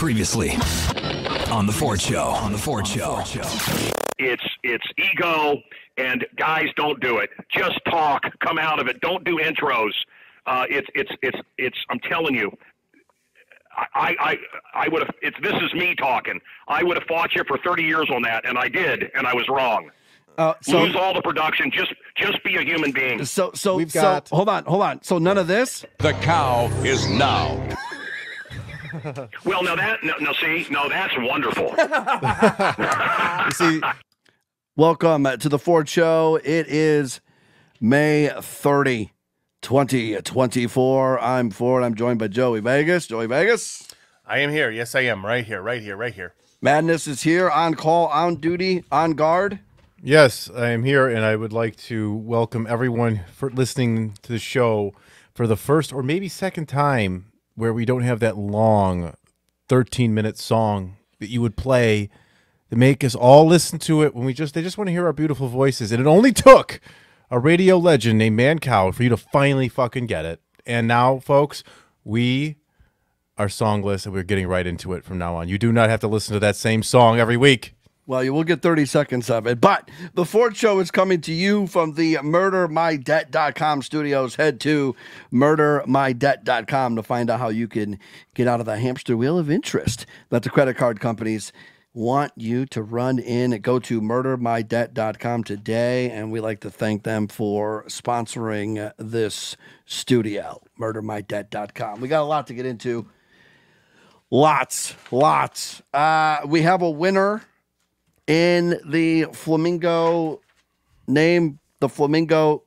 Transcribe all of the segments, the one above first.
Previously on the Ford Show. It's ego, and guys, don't do it. Just talk. Come out of it. Don't do intros. It's. I'm telling you, I would have. This is me talking. I would have fought you for 30 years on that, and I did, and I was wrong. Lose all the production. Just be a human being. So hold on. So none of this. The cow is now. Well, that's wonderful. See, welcome to the Ford Show. It is May 30, 2024. I'm Ford. I'm joined by Joey Vegas. Joey Vegas. I am here. Yes, I am. Right here. Madness is here, on call, on duty, on guard. Yes, I am here, and I would like to welcome everyone for listening to the show for the first or maybe second time where we don't have that long 13-minute song that you would play to make us all listen to it when they just want to hear our beautiful voices. And it only took a radio legend named Man Cow for you to finally fucking get it. And now, folks, we are songless, and we're getting right into it from now on. You do not have to listen to that same song every week. Well, you will get 30 seconds of it. But the Ford Show is coming to you from the MurderMyDebt.com studios. Head to MurderMyDebt.com to find out how you can get out of the hamster wheel of interest that the credit card companies want you to run in. Go to MurderMyDebt.com today, and we like to thank them for sponsoring this studio, MurderMyDebt.com. We got a lot to get into. Lots. We have a winner in the Flamingo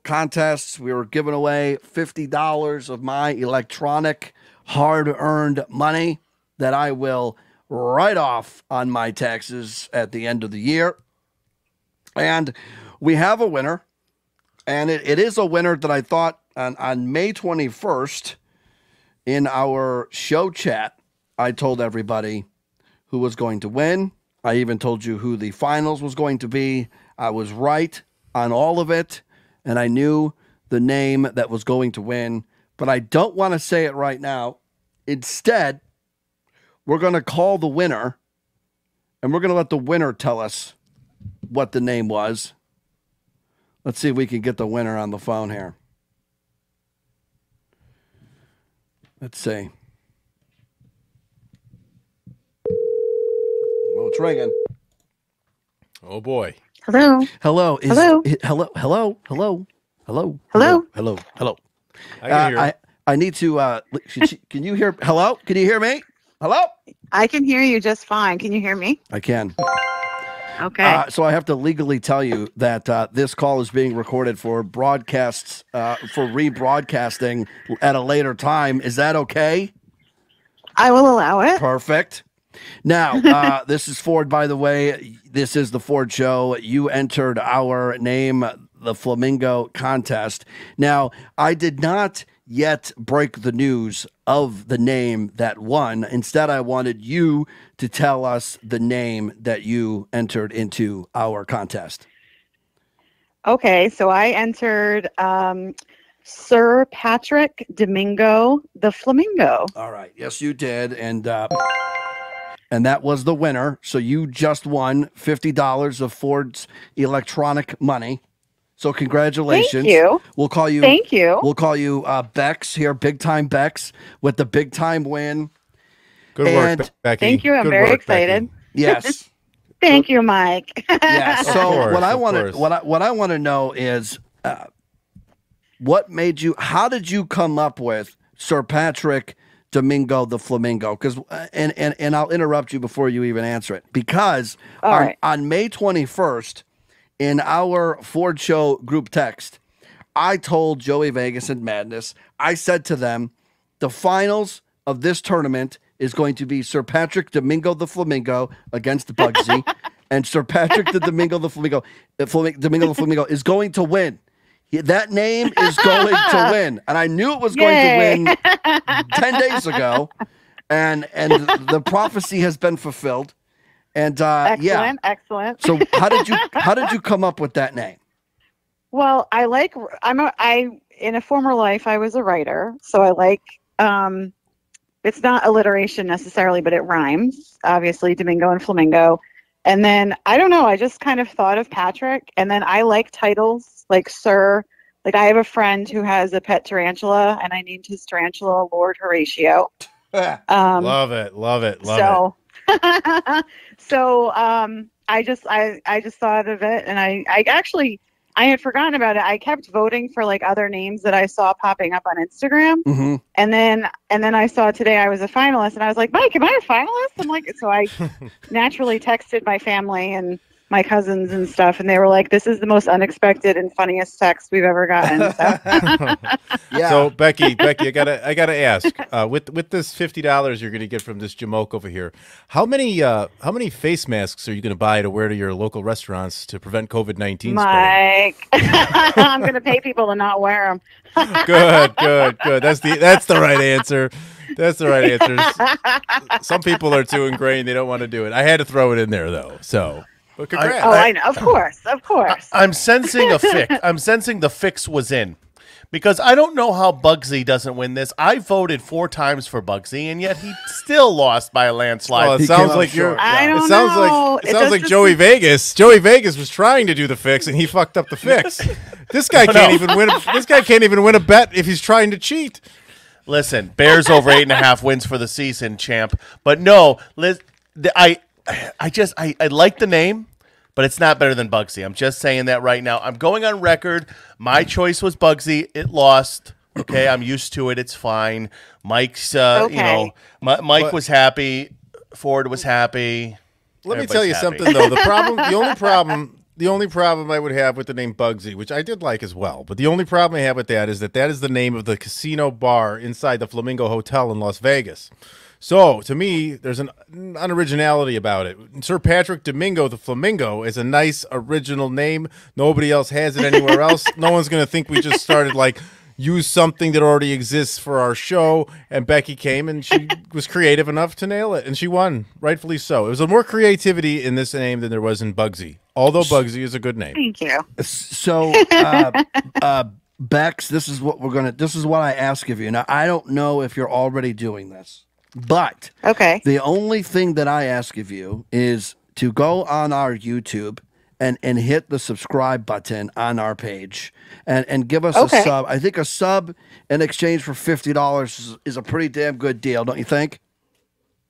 Contest. We were giving away $50 of my electronic hard-earned money that I will write off on my taxes at the end of the year. And we have a winner, and it is a winner that I thought on May 21st in our show chat, I told everybody who was going to win. I even told you who the finals was going to be. I was right on all of it, and I knew the name that was going to win, but I don't want to say it right now. Instead, we're going to call the winner, and we're going to let the winner tell us what the name was. Let's see if we can get the winner on the phone here. Let's see. Oh, it's ringing. Oh boy. Hello. Hello. I can hear. I need to. Can you hear? Hello. Can you hear me? Hello. I can hear you just fine. Can you hear me? I can. Okay. So I have to legally tell you that this call is being recorded for broadcasts, for rebroadcasting at a later time. Is that okay? I will allow it. Perfect. Now, this is Ford, by the way. This is the Ford Show. You entered our name, the Flamingo Contest. Now, I did not yet break the news of the name that won. Instead, I wanted you to tell us the name that you entered into our contest. Okay, so I entered Sir Patrick Domingo the Flamingo. All right. Yes, you did. And that was the winner. So you just won $50 of Ford's electronic money. So congratulations. Thank you. We'll call you. Thank you. We'll call you Bex here, Big Time Bex, with the big time win. Good work, Becky. Thank you. I'm Good very work, excited. Becky. Yes. Thank you, Mike. Yeah. So course, what I of want to course. what I want to know is what made you? How did you come up with Sir Patrick Domingo the Flamingo? Because and I'll interrupt you before you even answer it, because on May 21st in our Ford Show group text, I told Joey Vegas and Madness, I said to them, the finals of this tournament is going to be Sir Patrick Domingo the Flamingo against Bugsy, and Sir Patrick the Domingo the Flamingo, Domingo the Flamingo is going to win. That name is going to win. And I knew it was going to win 10 days ago. And the prophecy has been fulfilled. And Excellent. So how did you come up with that name? Well, in a former life I was a writer, so I like it's not alliteration necessarily, but it rhymes. Obviously, Domingo and Flamingo. And then I don't know. I just kind of thought of Patrick, and then I like titles like Sir. Like I have a friend who has a pet tarantula, and I named his tarantula Lord Horatio. Love it. So I just thought of it, and I actually I had forgotten about it. I kept voting for like other names that I saw popping up on Instagram, Mm-hmm. and then I saw today I was a finalist, and I was like, Mike, am I a finalist? I'm like, so I naturally texted my family and my cousins and stuff, and they were like, this is the most unexpected and funniest text we've ever gotten. So. Yeah. So Becky, I gotta ask, with this $50 you're gonna get from this Jamoke over here, how many face masks are you gonna buy to wear to your local restaurants to prevent COVID-19 spreading? Mike, I'm going to pay people to not wear them. Good. That's the right answer. That's the right answer. Some people are too ingrained; they don't want to do it. I had to throw it in there though. So, but congrats. I know. Of course. I'm sensing a fix. I'm sensing the fix was in. Because I don't know how Bugsy doesn't win this. I voted 4 times for Bugsy, and yet he still lost by a landslide. Well, it He sounds came like up you're. short. I don't It sounds know. like It does Joey just- Vegas. Joey Vegas was trying to do the fix, and he fucked up the fix. This guy can't even win. This guy can't even win a bet if he's trying to cheat. Listen, Bears over 8.5 wins for the season, champ. But no, I like the name, but it's not better than Bugsy. I'm just saying that right now. I'm going on record. My choice was Bugsy. It lost. Okay, I'm used to it. It's fine. Mike's, Okay. Mike was happy. Ford was happy. Let me Everybody's tell you happy. something though. The only problem I would have with the name Bugsy, which I did like as well, but the only problem I have with that is that is the name of the casino bar inside the Flamingo Hotel in Las Vegas. So to me, there's an unoriginality about it. Sir Patrick Domingo the Flamingo is a nice original name. Nobody else has it anywhere else. No one's gonna think we just started like use something that already exists for our show. And Becky came and she was creative enough to nail it, and she won, rightfully so. It was a more creativity in this name than there was in Bugsy, although Bugsy is a good name. Thank you. So, Bex, this is what I ask of you. Now, I don't know if you're already doing this, but Okay. the only thing that I ask of you is to go on our YouTube and hit the subscribe button on our page and give us a Okay. sub. I think a sub in exchange for $50 is a pretty damn good deal, don't you think?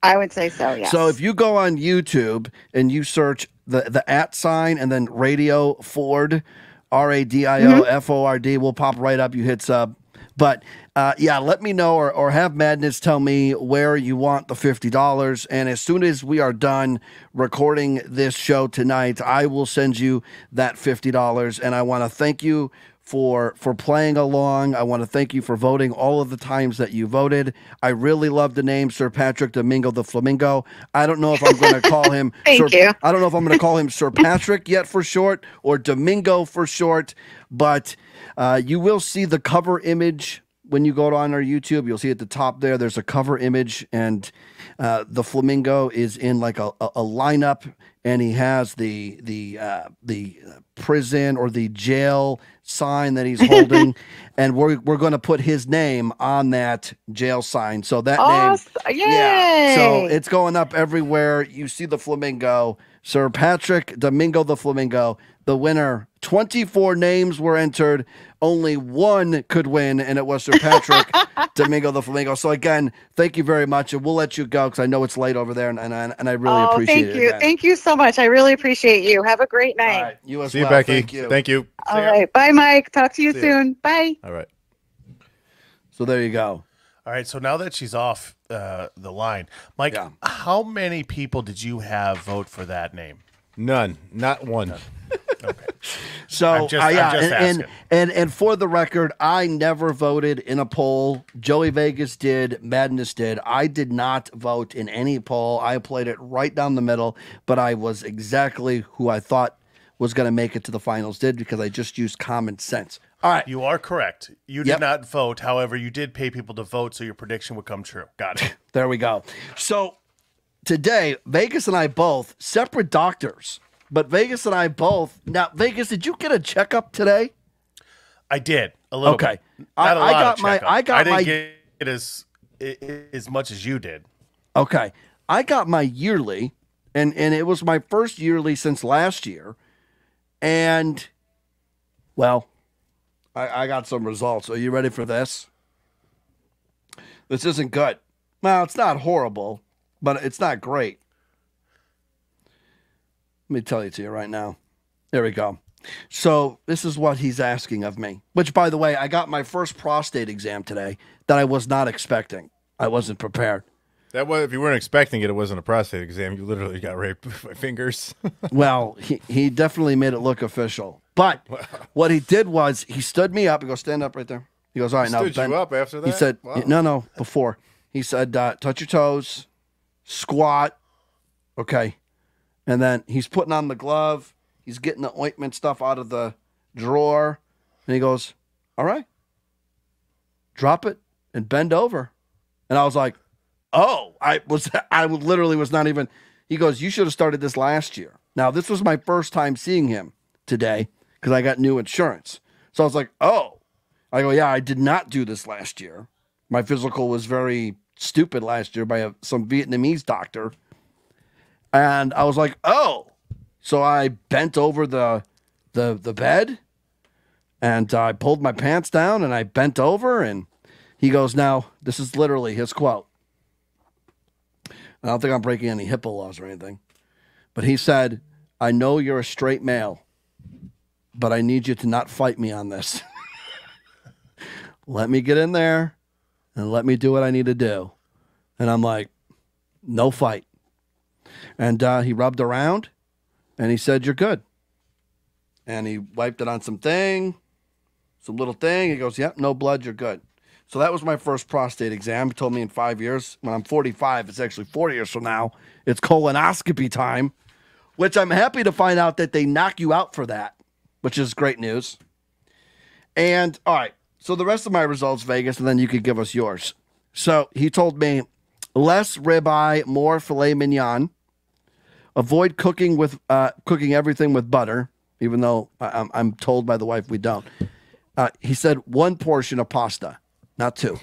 I would say so, yes. So if you go on YouTube and you search the @ sign and then Radio Ford, RADIOFORD, will pop right up. You hit sub. But let me know or have Madness tell me where you want the $50. And as soon as we are done recording this show tonight, I will send you that $50. And I want to thank you for playing along. I want to thank you for voting all of the times that you voted. I really love the name Sir Patrick Domingo the Flamingo. I don't know if I'm going to call him Thank Sir, you. I don't know if I'm going to call him Sir Patrick yet for short or Domingo for short, but you will see the cover image when you go on our YouTube. You'll see at the top there, there's a cover image, and the flamingo is in like a lineup, and he has the prison or the jail sign that he's holding, and we're going to put his name on that jail sign. So that Awesome. name, Yay. so it's going up everywhere. You see the flamingo, Sir Patrick Domingo the Flamingo, the winner. 24 names were entered. Only one could win, and it was Sir Patrick Domingo the Flamingo. So again, thank you very much, and we'll let you go because I know it's late over there, and I really appreciate it. Thank you. Again. Thank you so much. I really appreciate you. Have a great night. All right, you as See you, well. Becky. Thank you. Thank you. All right. Bye, Mike. Talk to you See ya. soon. Bye. All right. So there you go. All right, so now that she's off the line, Mike, Yeah. how many people did you have vote for that name? None. Not one. So I'm just asking. and for the record, I never voted in a poll. Joey Vegas did, Madness did. I did not vote in any poll. I played it right down the middle, but I was exactly who I thought was going to make it to the finals did because I just used common sense. All right. You are correct. You Yep. did not vote. However, you did pay people to vote, so your prediction would come true. Got it. There we go. So today, Vegas and I both, separate doctors, but Vegas and I both. Now, Vegas, did you get a checkup today? I did a little Okay. bit. Not a lot of checkup. I I didn't my get it as as much as you did. Okay. I got my yearly, and it was my first yearly since last year. And, well, I got some results. Are you ready for this? This isn't good. Well, it's not horrible, but it's not great. Let me tell it to you right now. There we go. So this is what he's asking of me, which, by the way, I got my first prostate exam today that I was not expecting. I wasn't prepared. That was, if you weren't expecting it, it wasn't a prostate exam. You literally got raped with my fingers. Well, he definitely made it look official. But what he did was he stood me up. He goes, stand up right there. He goes, all right, now Stood you up after that? He said, Wow. no, before. He said, touch your toes, squat. Okay. And then he's putting on the glove. He's getting the ointment stuff out of the drawer. And he goes, all right, drop it and bend over. And I was like, oh, I literally was not even. He goes, you should have started this last year. Now, this was my first time seeing him today because I got new insurance. So I was like, oh. I go, yeah, I did not do this last year. My physical was very stupid last year by some Vietnamese doctor. And I was like, oh. So I bent over the bed and I pulled my pants down and I bent over and he goes, now, this is literally his quote. I don't think I'm breaking any HIPAA laws or anything. But he said, I know you're a straight male, but I need you to not fight me on this. Let me get in there and let me do what I need to do. And I'm like, no fight. And he rubbed around and he said, you're good. And he wiped it on some little thing. He goes, yep, no blood, you're good. So that was my first prostate exam. He told me in 5 years, when I'm 45, it's actually 4 years from now, it's colonoscopy time, which I'm happy to find out that they knock you out for that, which is great news. And, all right, so the rest of my results, Vegas, and then you could give us yours. So he told me less ribeye, more filet mignon. Avoid cooking everything with butter, even though I'm told by the wife we don't. He said 1 portion of pasta, not 2.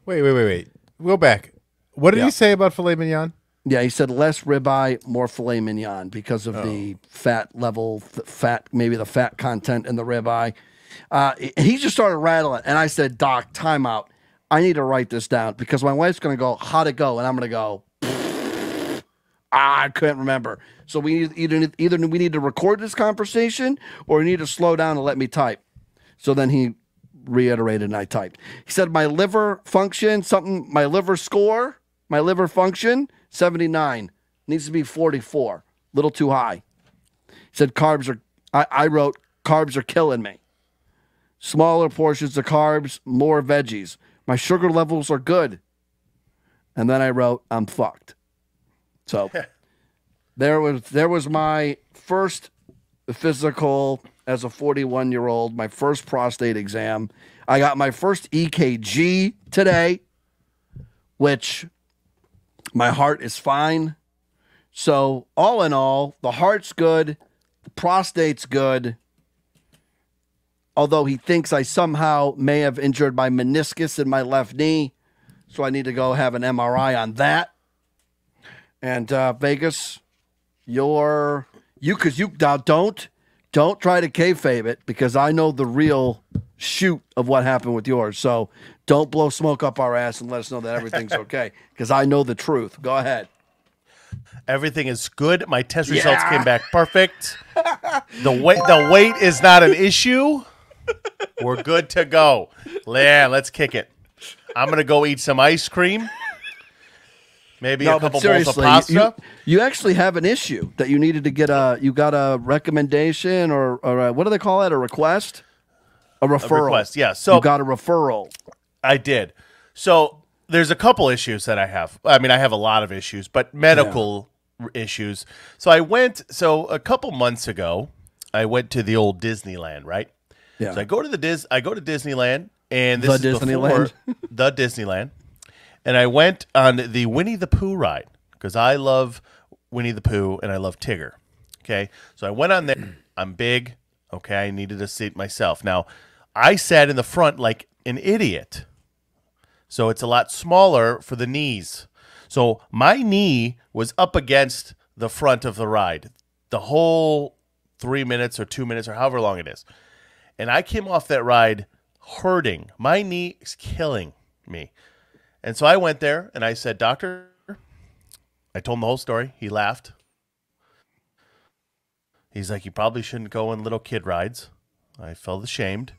Wait. Go back. What did he say about filet mignon? Yeah, he said less ribeye, more filet mignon because of the fat level, maybe the fat content in the ribeye. He just started rattling, and I said, Doc, time out. I need to write this down because my wife's going to go, how'd it go? And I'm going to go, I couldn't remember. So we either we need to record this conversation or we need to slow down and let me type. So then he reiterated and I typed. He said my liver function, my liver function, 79. Needs to be 44. Little too high. He said I wrote carbs are killing me. Smaller portions of carbs, more veggies. My sugar levels are good. And then I wrote, I'm fucked. So there was my first physical as a 41-year-old, my first prostate exam. I got my first EKG today, which my heart is fine. So all in all, the heart's good, the prostate's good. Although he thinks I somehow may have injured my meniscus in my left knee. So I need to go have an MRI on that. And Vegas, don't try to kayfabe it because I know the real shoot of what happened with yours. So don't blow smoke up our ass and let us know that everything's okay because I know the truth. Go ahead. Everything is good. My test results came back perfect. The weight is not an issue. We're good to go. Yeah, let's kick it. I'm going to go eat some ice cream. Maybe a couple bowls of pasta. You actually have an issue that you needed to get you got a recommendation or what do they call it? A request? A referral. A request, yeah. So you got a referral. I did. So there's a couple issues that I have. I mean, I have a lot of issues, but medical issues. So a couple months ago, I went to the old Disneyland, right? Yeah. So I go to Disneyland, and this is before the Disneyland. And I went on the Winnie the Pooh ride because I love Winnie the Pooh and I love Tigger. Okay. So I went on there. I'm big. Okay. I needed a seat myself. Now, I sat in the front like an idiot. So it's a lot smaller for the knees. So my knee was up against the front of the ride the whole 3 minutes or 2 minutes or however long it is. And I came off that ride hurting. My knee is killing me. And so I went there and I said, "Doctor," I told him the whole story. He laughed. He's like, "You probably shouldn't go on little kid rides." I felt ashamed,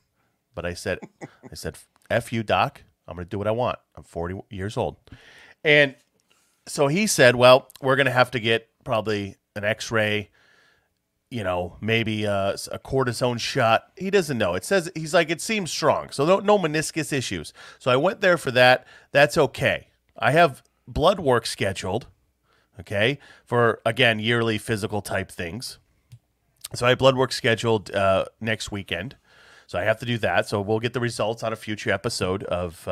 but I said, "F you, doc. I'm going to do what I want. I'm 40 years old." And so he said, "Well, we're going to have to get probably an x-ray, maybe a cortisone shot." He doesn't know. It says, he's like, "It seems strong." So no meniscus issues. So I went there for that. That's okay. I have blood work scheduled, okay, for, again, yearly physical type things. So I have blood work scheduled next weekend. So I have to do that. So we'll get the results on a future episode of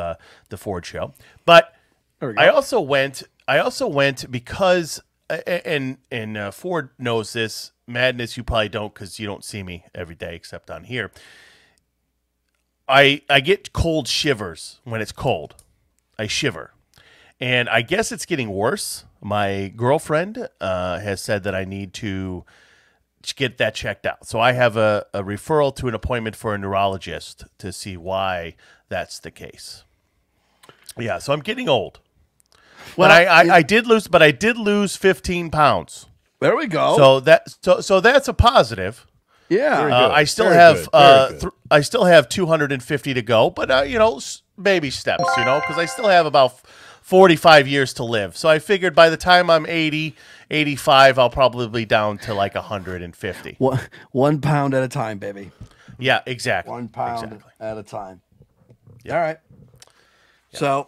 the Ford Show. But I also went because, and Ford knows this, Madness, you probably don't because you don't see me every day except on here. I get cold shivers when it's cold. I shiver. And I guess it's getting worse. My girlfriend has said that I need to get that checked out. So I have a referral to an appointment for a neurologist to see why that's the case. Yeah, so I'm getting old. Well, but I did lose 15 pounds. There we go. So that's a positive. Yeah. I still have I still have 250 to go, but baby steps, because I still have about 45 years to live. So I figured by the time I'm 80, 85, I'll probably be down to like 150. 1 pound at a time, baby. Yeah, exactly. 1 pound at a time. Yep. All right. Yep. So,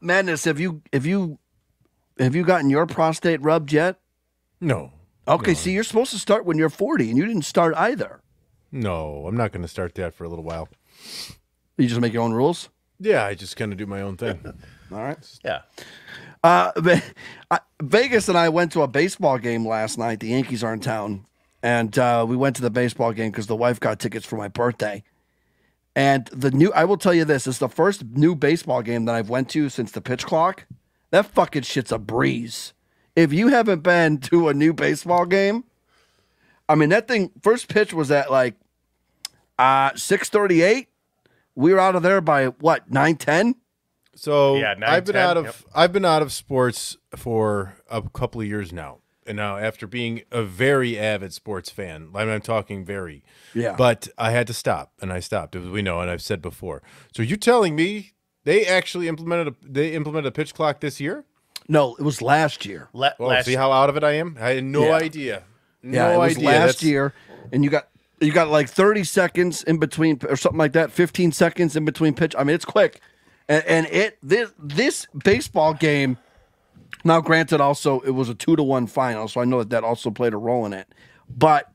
Madness, have you gotten your prostate rubbed yet? No. Okay, no. See, you're supposed to start when you're 40, and you didn't start either. No, I'm not going to start that for a little while. You just make your own rules? Yeah, I just kind of do my own thing. All right. Yeah. Vegas and I went to a baseball game last night. The Yankees are in town, and we went to the baseball game because the wife got tickets for my birthday. And I will tell you this, it's the first new baseball game that I've went to since the pitch clock. That fucking shit's a breeze. If you haven't been to a new baseball game, I mean, that thing, first pitch was at like 6:38. We were out of there by what, 9:10? So yeah, 9, I've been 10, out of yep. I've been out of sports for a couple of years now. And now after being a very avid sports fan, I'm talking very. Yeah. But I had to stop, and I stopped, as we know, and I've said before. So you're telling me they actually implemented a pitch clock this year? No, it was last year. See how out of it I am? I had no idea. It was idea. last year, and you got like 30 seconds in between, or something like that, 15 seconds in between pitch. I mean, it's quick. And this baseball game, now granted, also it was a 2-1 final, so I know that also played a role in it. But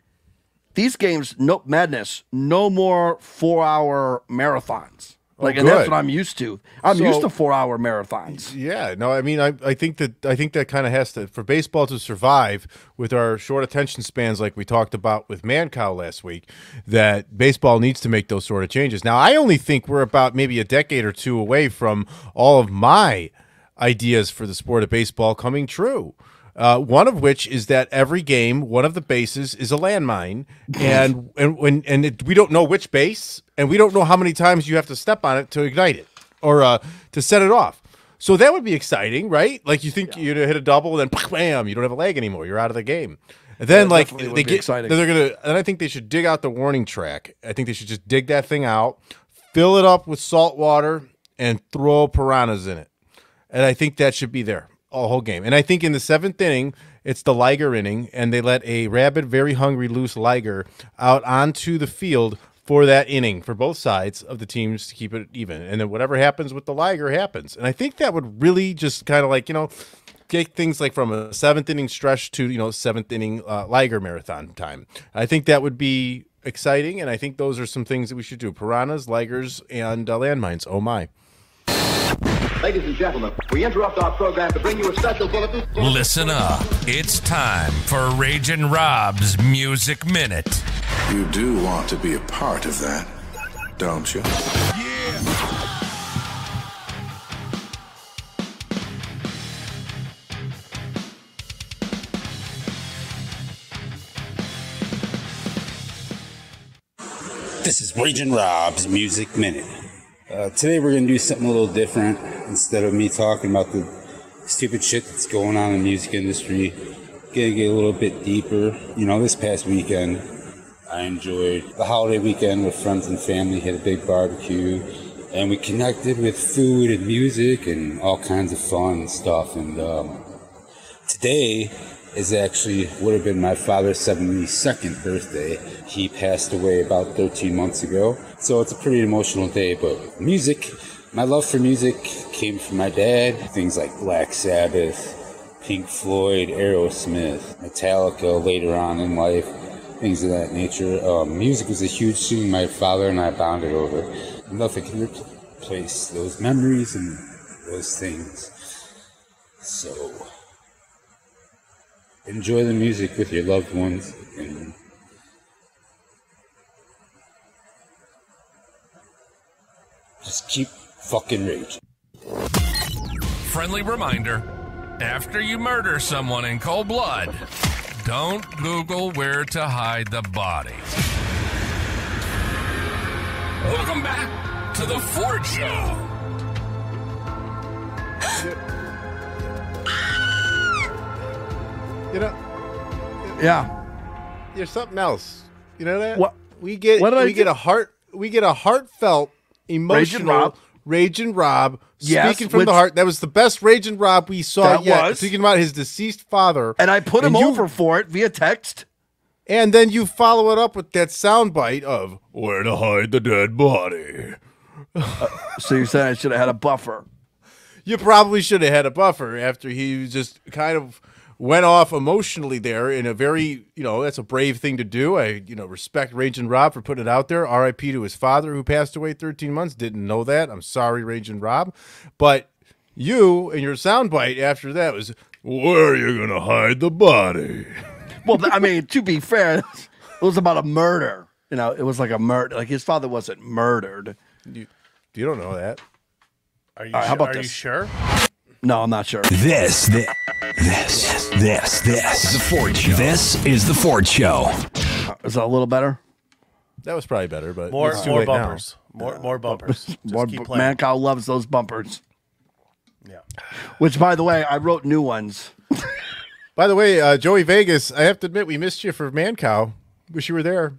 these games, no Madness, no more 4-hour marathons. And that's what I'm used to. I'm used to 4-hour marathons. Yeah, no, I mean, I think that kind of has to, for baseball to survive with our short attention spans, like we talked about with Mancow last week, that baseball needs to make those sort of changes. Now, I only think we're about maybe a decade or two away from all of my ideas for the sport of baseball coming true. One of which is that every game, one of the bases is a landmine, and we don't know which base, and we don't know how many times you have to step on it to ignite it or to set it off. So that would be exciting, right? Like you think you'd hit a double, and then bam, you don't have a leg anymore. You're out of the game. And then they get exciting. And I think they should dig out the warning track. I think they should just dig that thing out, fill it up with salt water, and throw piranhas in it. And I think that should be there. A whole game. And I think in the 7th inning, it's the Liger inning, and they let a rabid, very hungry, loose Liger out onto the field for that inning for both sides of the teams to keep it even. And then whatever happens with the Liger happens. And I think that would really just kind of take things like from a 7th inning stretch to, 7th inning Liger marathon time. I think that would be exciting, and I think those are some things that we should do. Piranhas, Ligers, and landmines. Oh, my. Ladies and gentlemen, we interrupt our program to bring you a special bulletin. Listen up. It's time for Ragin' Rob's Music Minute. You do want to be a part of that, don't you? This is Raging Rob's Music Minute. Today we're going to do something a little different. Instead of me talking about the stupid shit that's going on in the music industry, going to get a little bit deeper. You know, this past weekend, I enjoyed the holiday weekend with friends and family, had a big barbecue, and we connected with food and music and all kinds of fun stuff. And today is actually would have been my father's 72nd birthday. He passed away about 13 months ago, so it's a pretty emotional day. But music, my love for music came from my dad. Things like Black Sabbath, Pink Floyd, Aerosmith, Metallica later on in life, things of that nature. Music was a huge thing my father and I bonded over. Nothing can replace those memories and those things. So enjoy the music with your loved ones and just keep fucking raging. Friendly reminder, after you murder someone in cold blood, don't Google where to hide the body. Welcome back to the Ford Show. You know, Yeah. there's something else. You know that? What? We get What did I we get do? a heartfelt, emotional Rob. Raging Rob Yes, speaking from the which- heart. That was the best Raging Rob we saw That yet. was. Speaking about his deceased father. And I put him And you- over for it via text. And then you follow it up with that soundbite of where to hide the dead body. So you're saying I should have had a buffer. You probably should have had a buffer after he just kind of went off emotionally there in a very, that's a brave thing to do. I, respect Raging Rob for putting it out there. RIP to his father who passed away 13 months. Didn't know that. I'm sorry, Raging Rob. But you and your soundbite after that was, where are you going to hide the body? Well, I mean, to be fair, it was about a murder. It was like a murder. Like his father wasn't murdered. You don't know that. Are you, All right, how about are you this? sure? No, I'm not sure. This is the Ford Show. This is the Ford Show. Is that a little better? That was probably better, but More it's too more late now. bumpers. More bumpers. Just More keep playing. Mancow loves those bumpers. Yeah. Which, by the way, I wrote new ones. By the way, Joey Vegas, I have to admit we missed you for Man-Cow. Wish you were there.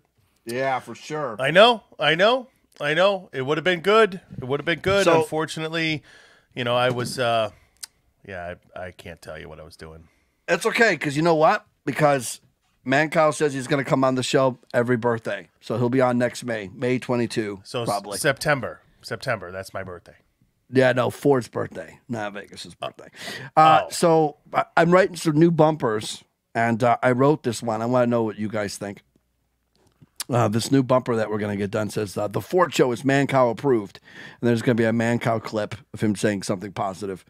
Yeah, for sure. I know. It would have been good. So- Unfortunately, I was I can't tell you what I was doing. It's okay, because you know what? Because Mancow says he's going to come on the show every birthday. So he'll be on next May 22, So probably. September, that's my birthday. Yeah, no, Ford's birthday, not Vegas's birthday. Oh. So I'm writing some new bumpers, and I wrote this one. I want to know what you guys think. This new bumper that we're going to get done says, the Ford Show is Mancow approved. And there's going to be a Mancow clip of him saying something positive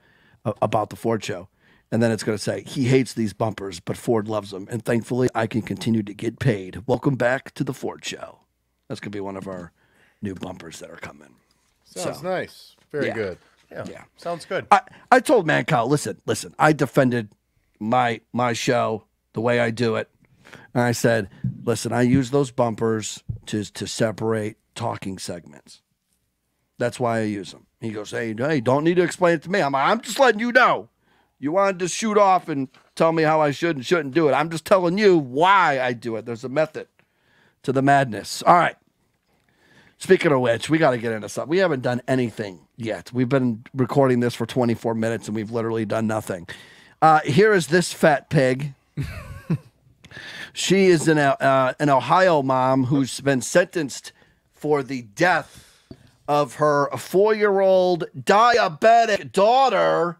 about the Ford Show. And then it's going to say, he hates these bumpers, but Ford loves them. And thankfully, I can continue to get paid. Welcome back to the Ford Show. That's going to be one of our new bumpers that are coming. Sounds nice. Very yeah. good. Yeah. Sounds good. I told Mancow, listen, I defended my show the way I do it. And I said, listen, I use those bumpers to separate talking segments. That's why I use them. He goes, hey, don't need to explain it to me. I'm just letting you know. You wanted to shoot off and tell me how I should and shouldn't do it. I'm just telling you why I do it. There's a method to the madness. All right. Speaking of which, we got to get into something. We haven't done anything yet. We've been recording this for 24 minutes, and we've literally done nothing. Here is this fat pig. She is an Ohio mom who's been sentenced for the death of her 4-year-old diabetic daughter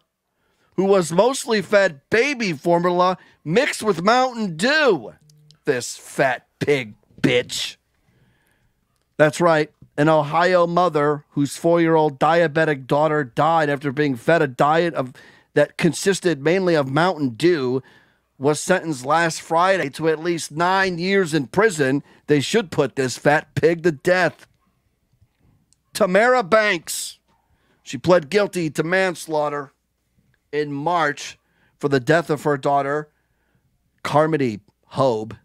who was mostly fed baby formula mixed with Mountain Dew. This fat pig bitch. That's right. An Ohio mother whose 4-year-old diabetic daughter died after being fed a diet that consisted mainly of Mountain Dew was sentenced last Friday to at least 9 years in prison. They should put this fat pig to death. Tamara Banks. She pled guilty to manslaughter in March for the death of her daughter, Carmody Hobe,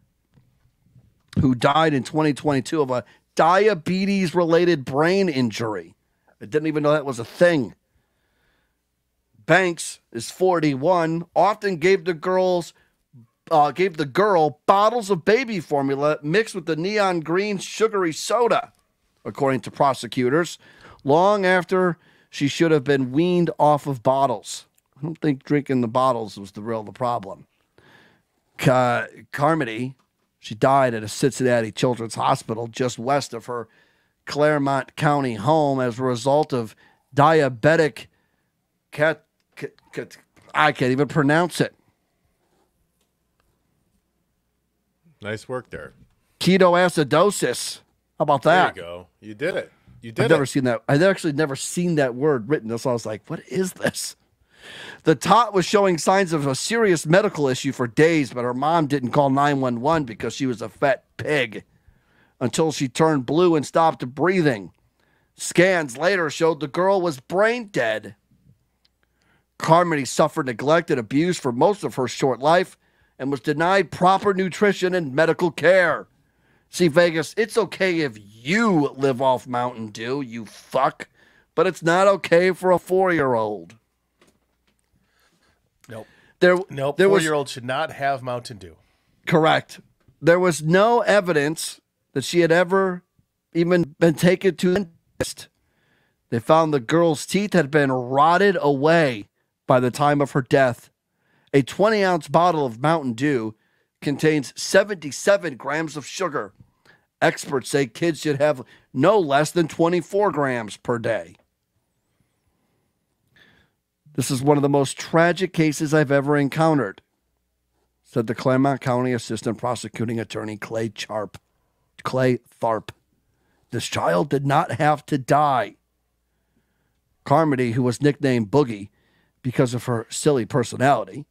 who died in 2022 of a diabetes-related brain injury. I didn't even know that was a thing. Banks is 41, often gave the girl bottles of baby formula mixed with the neon green sugary soda, according to prosecutors, long after she should have been weaned off of bottles. I don't think drinking the bottles was the problem. Carmody, she died at a Cincinnati Children's Hospital just west of her Claremont County home as a result of diabetic I can't even pronounce it. Nice work there. Ketoacidosis. How about that? There you go. You did it. I've never seen that. I've actually never seen that word written. So I was like, what is this? The tot was showing signs of a serious medical issue for days, but her mom didn't call 911 because she was a fat pig until she turned blue and stopped breathing. Scans later showed the girl was brain dead. Carmody suffered neglect and abuse for most of her short life and was denied proper nutrition and medical care. See, Vegas, it's okay if you live off Mountain Dew, you fuck, but it's not okay for a 4-year-old. Nope. There 4-year-old should not have Mountain Dew. Correct. There was no evidence that she had ever even been taken to the dentist. They found the girl's teeth had been rotted away by the time of her death. A 20-ounce bottle of Mountain Dew contains 77 grams of sugar. Experts say kids should have no less than 24 grams per day. This is one of the most tragic cases I've ever encountered, said the Claremont County Assistant Prosecuting Attorney Clay Tharp. This child did not have to die. Carmody, who was nicknamed Boogie because of her silly personality,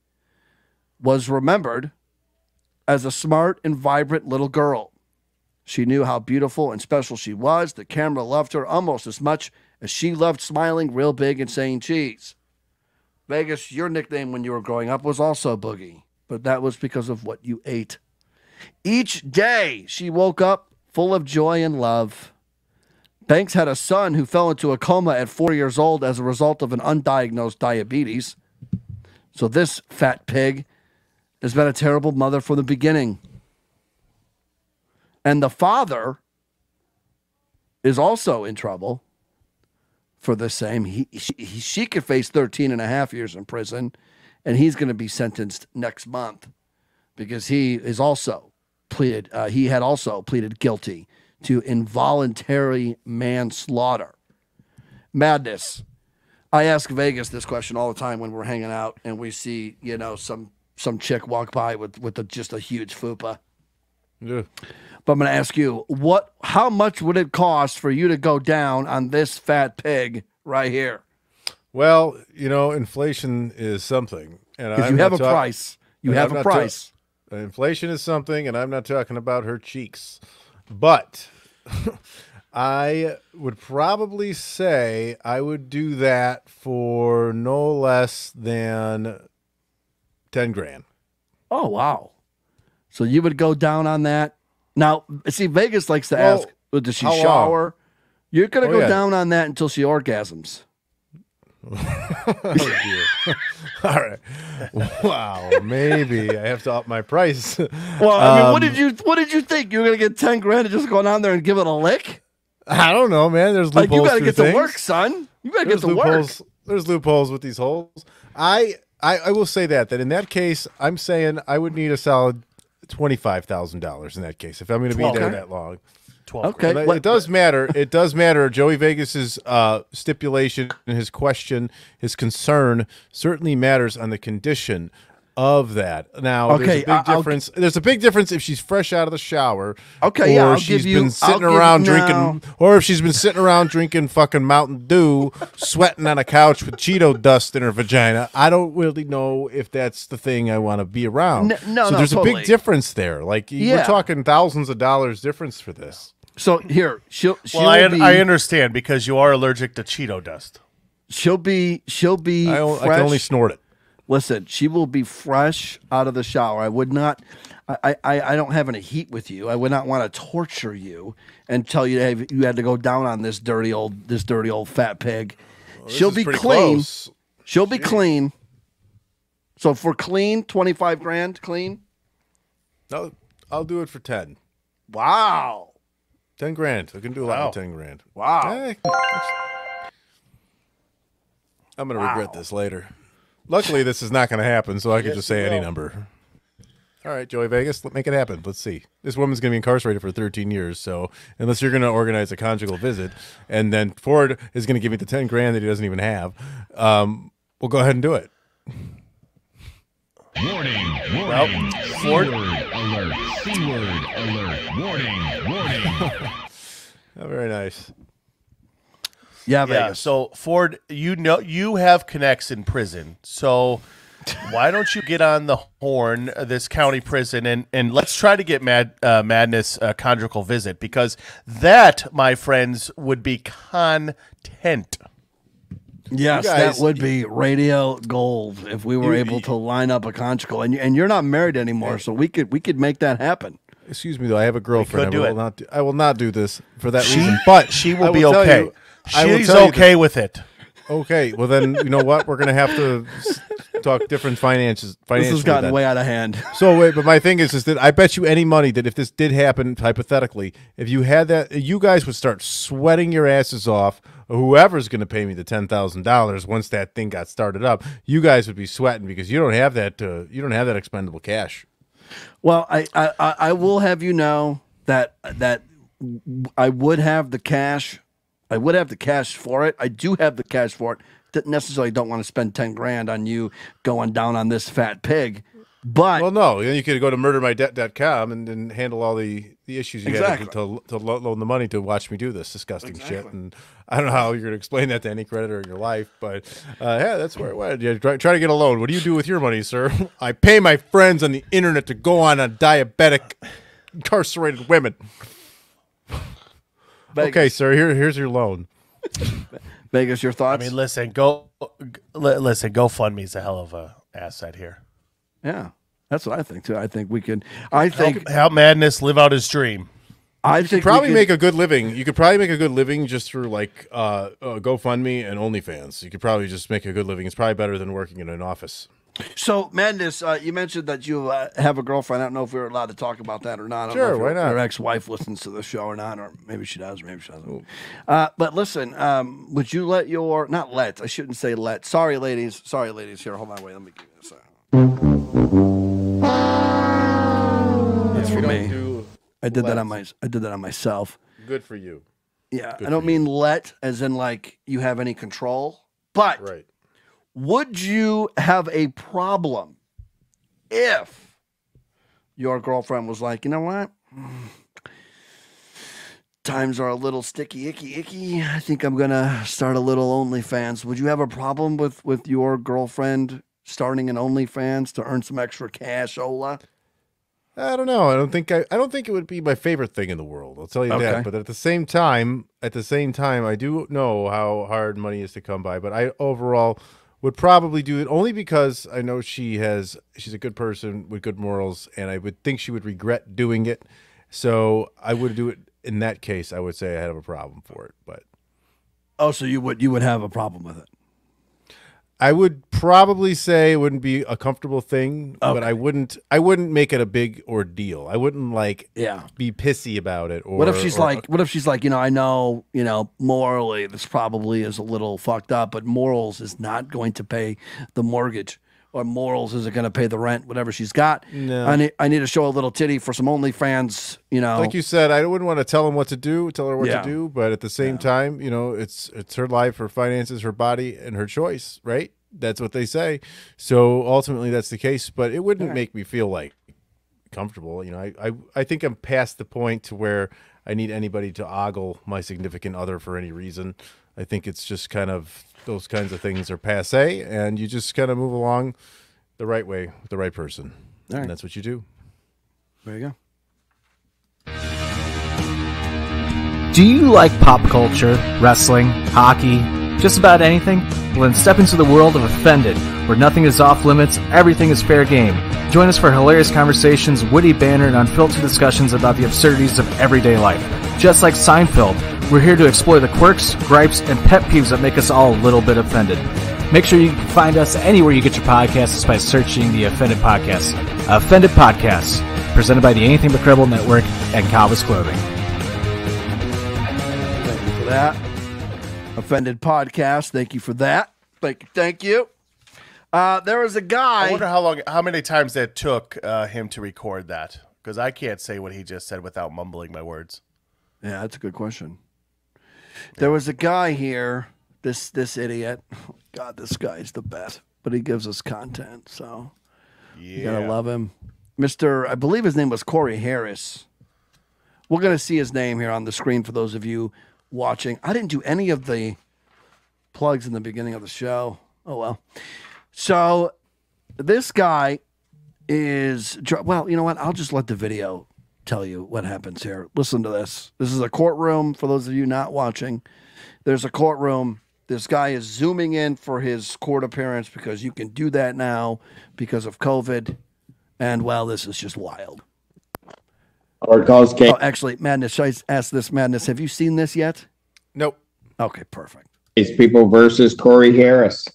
was remembered as a smart and vibrant little girl. She knew how beautiful and special she was. The camera loved her almost as much as she loved smiling real big and saying cheese. Vegas, your nickname when you were growing up was also Boogie, but that was because of what you ate. Each day she woke up full of joy and love. Banks had a son who fell into a coma at 4 years old as a result of an undiagnosed diabetes. So this fat pig has been a terrible mother from the beginning. And the father is also in trouble for the same. She could face 13 and a half years in prison, and he's going to be sentenced next month because he had also pleaded guilty to involuntary manslaughter. Madness. I ask Vegas this question all the time when we're hanging out and we see, some chick walk by with just a huge fupa. Yeah. But I'm going to ask you, how much would it cost for you to go down on this fat pig right here? Well, inflation is something. Because you have a price. You have a price. Inflation is something, and I'm not talking about her cheeks. But I would probably say I would do that for no less than 10 grand. Oh, wow. So you would go down on that? Now, see, Vegas likes to ask, does she shower? You're going to go down on that until she orgasms. Oh, dear. All right. Wow. Maybe I have to up my price. Well, I mean, what did you think? You were going to get 10 grand and just go down there and give it a lick? I don't know, man. There's loopholes. You got to get to work, son. You got to get to work. There's loopholes with these holes. I will say that in that case, I'm saying I would need a solid $25,000 in that case if I'm going to be there that long. 12. Okay. It does matter. It does matter. Joey Vegas's stipulation, his question, his concern certainly matters on the condition of that. Now, there's a big difference. There's a big difference if she's fresh out of the shower. Okay, or she's been sitting around drinking, or if she's been sitting around drinking fucking Mountain Dew, sweating on a couch with Cheeto dust in her vagina. I don't really know if that's the thing I want to be around. So there's a big difference there. Like we're talking thousands of dollars difference for this. So here, I understand because you are allergic to Cheeto dust. She'll be. I can only snort it. Listen, she will be fresh out of the shower. I would not. I don't have any heat with you. I would not want to torture you and tell you that you had to go down on this dirty old fat pig. Well, she'll be clean. Close. She'll be clean. So for clean, 25 grand clean. No, I'll do it for 10. Wow. 10 grand. I can do a lot with 10 grand. Wow. I'm going to regret this later. Luckily, this is not going to happen, so I can just say any number. All right, Joey Vegas, let's make it happen. Let's see. This woman's going to be incarcerated for 13 years, so unless you're going to organize a conjugal visit, and then Ford is going to give me the 10 grand that he doesn't even have, we'll go ahead and do it. Warning. Ford. C-word alert. C-word alert. Warning. Oh, very nice. Yeah, Vegas. So Ford, you have connects in prison, so why don't you get on the horn, this county prison, and let's try to get Madness a conjugal visit, because that, my friends, would be content. Yes, guys, that would be radio gold if we were able to line up a conjugal. And you're not married anymore, so we could make that happen. Excuse me, though. I have a girlfriend. I will not do this for that She- reason. But she will be okay. I will She's tell you okay with it. Okay, well then, you know what? We're going to have to talk different finances. This has gotten way out of hand. So wait, but my thing is that I bet you any money that if this did happen, hypothetically, if you had that, you guys would start sweating your asses off. Whoever's going to pay me the $10,000 once that thing got started up, you guys would be sweating because you don't have that. You don't have that expendable cash. Well, I will have you know that I would have the cash. I would have the cash for it. I do have the cash for it. Didn't necessarily don't want to spend 10 grand on you going down on this fat pig. But well, no, you could go to murdermydebt.com and handle all the issues you had to loan the money to watch me do this disgusting shit. And I don't know how you're going to explain that to any creditor in your life, but yeah, that's where it went. Yeah, try to get a loan. What do you do with your money, sir? I pay my friends on the internet to go on diabetic, incarcerated women. Vegas. Okay, sir. Here's your loan. Vegas, your thoughts? I mean, listen, GoFundMe's a hell of a asset here. Yeah, that's what I think too. I think we could. I think help Madness live out his dream. I think probably make a good living. You could probably make a good living just through like GoFundMe and OnlyFans. You could probably just make a good living. It's probably better than working in an office. So, Madness, you mentioned that you have a girlfriend. I don't know if we're allowed to talk about that or not. I don't Sure, know if why not? Your ex-wife listens to the show or not, or maybe she does, maybe she doesn't. But listen, would you let your I shouldn't say let. Sorry, ladies. Here, hold on, wait. Let me give you this. That's for me. I did that on myself. Good for you. Yeah, Good I don't mean let as in like you have any control, but right. Would you have a problem if your girlfriend was like, you know what? Times are a little sticky, icky. I think I'm going to start a little OnlyFans. Would you have a problem with your girlfriend starting an OnlyFans to earn some extra cash, Ola? I don't know. I don't think it would be my favorite thing in the world. I'll tell you that. But at the same time, I do know how hard money is to come by. But I overall would probably do it only because I know she's a good person with good morals, and I would think she would regret doing it. So I would do it in that case. I would say I have a problem for it. But so you would have a problem with it? I would probably say it wouldn't be a comfortable thing, but I wouldn't make it a big ordeal. I wouldn't be pissy about it. Or what if she's like, I know, morally this probably is a little fucked up, but morals is not going to pay the mortgage, or morals isn't going to pay the rent, whatever she's got. No. I need to show a little titty for some OnlyFans, Like you said, I wouldn't want to tell her what to do, but at the same time, it's her life, her finances, her body, and her choice, right? That's what they say. So ultimately that's the case, but it wouldn't make me feel like comfortable. I think I'm past the point to where I need anybody to ogle my significant other for any reason. I think it's just kind of those kinds of things are passé, and you just kind of move along the right way with the right person. All right. And that's what you do. There you go. Do you like pop culture, wrestling, hockey, Just about anything? Well, then step into the world of Offended, where nothing is off limits, everything is fair game. Join us for hilarious conversations, witty banter, and unfiltered discussions about the absurdities of everyday life. Just like Seinfeld, we're here to explore the quirks, gripes, and pet peeves that make us all a little bit offended. Make sure you find us anywhere you get your podcasts by searching the Offended Podcast. Offended Podcasts, presented by the Anything But Credible Network and Calvis Clothing. Thank you for that. Offended Podcast. Thank you for that. Thank you. There was a guy. I wonder how many times that took him to record that, because I can't say what he just said without mumbling my words. Yeah, that's a good question. There was a guy here, this idiot. God, this guy's the best, but he gives us content, so you gotta love him. I believe his name was Corey Harris. We're gonna see his name here on the screen for those of you watching. I didn't do any of the plugs in the beginning of the show. Oh well. So this guy is, well, you know what? I'll just let the video tell you what happens here. Listen to this. This is a courtroom for those of you not watching. There's a courtroom. This guy is zooming in for his court appearance because you can do that now because of COVID. And, well, this is just wild. Oh, actually, Madness, should I ask this, Madness? Have you seen this yet? Nope. Okay, perfect. It's people versus Corey Harris.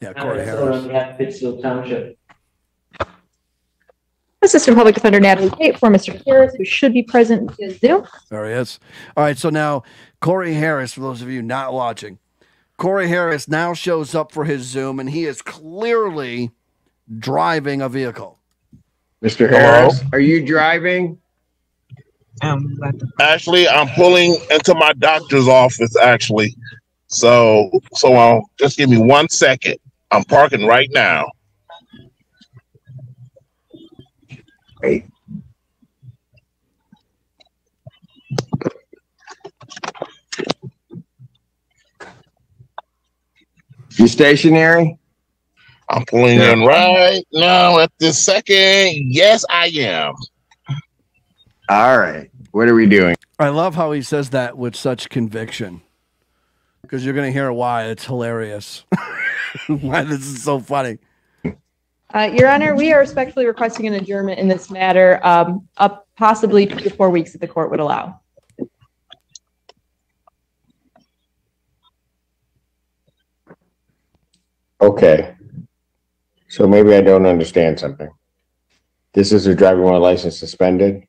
Yeah, Corey Harris. On behalf of Pittsfield Township. Assistant Public Defender Natalie Tate for Mr. Harris, who should be present via Zoom. There he is. All right, so now Corey Harris, for those of you not watching, Corey Harris now shows up for his Zoom, and he is clearly driving a vehicle. Mr. Harris, are you driving? Actually, I'm pulling into my doctor's office, actually. So just give me 1 second. I'm parking right now. Great. You stationary? I'm pulling in right now at this second. Yes, I am. All right. What are we doing? I love how he says that with such conviction, because you're going to hear why. It's hilarious. Why this is so funny. Your Honor, we are respectfully requesting an adjournment in this matter, up possibly 2 to 4 weeks that the court would allow. Okay. So maybe I don't understand something. This is a driving while license suspended?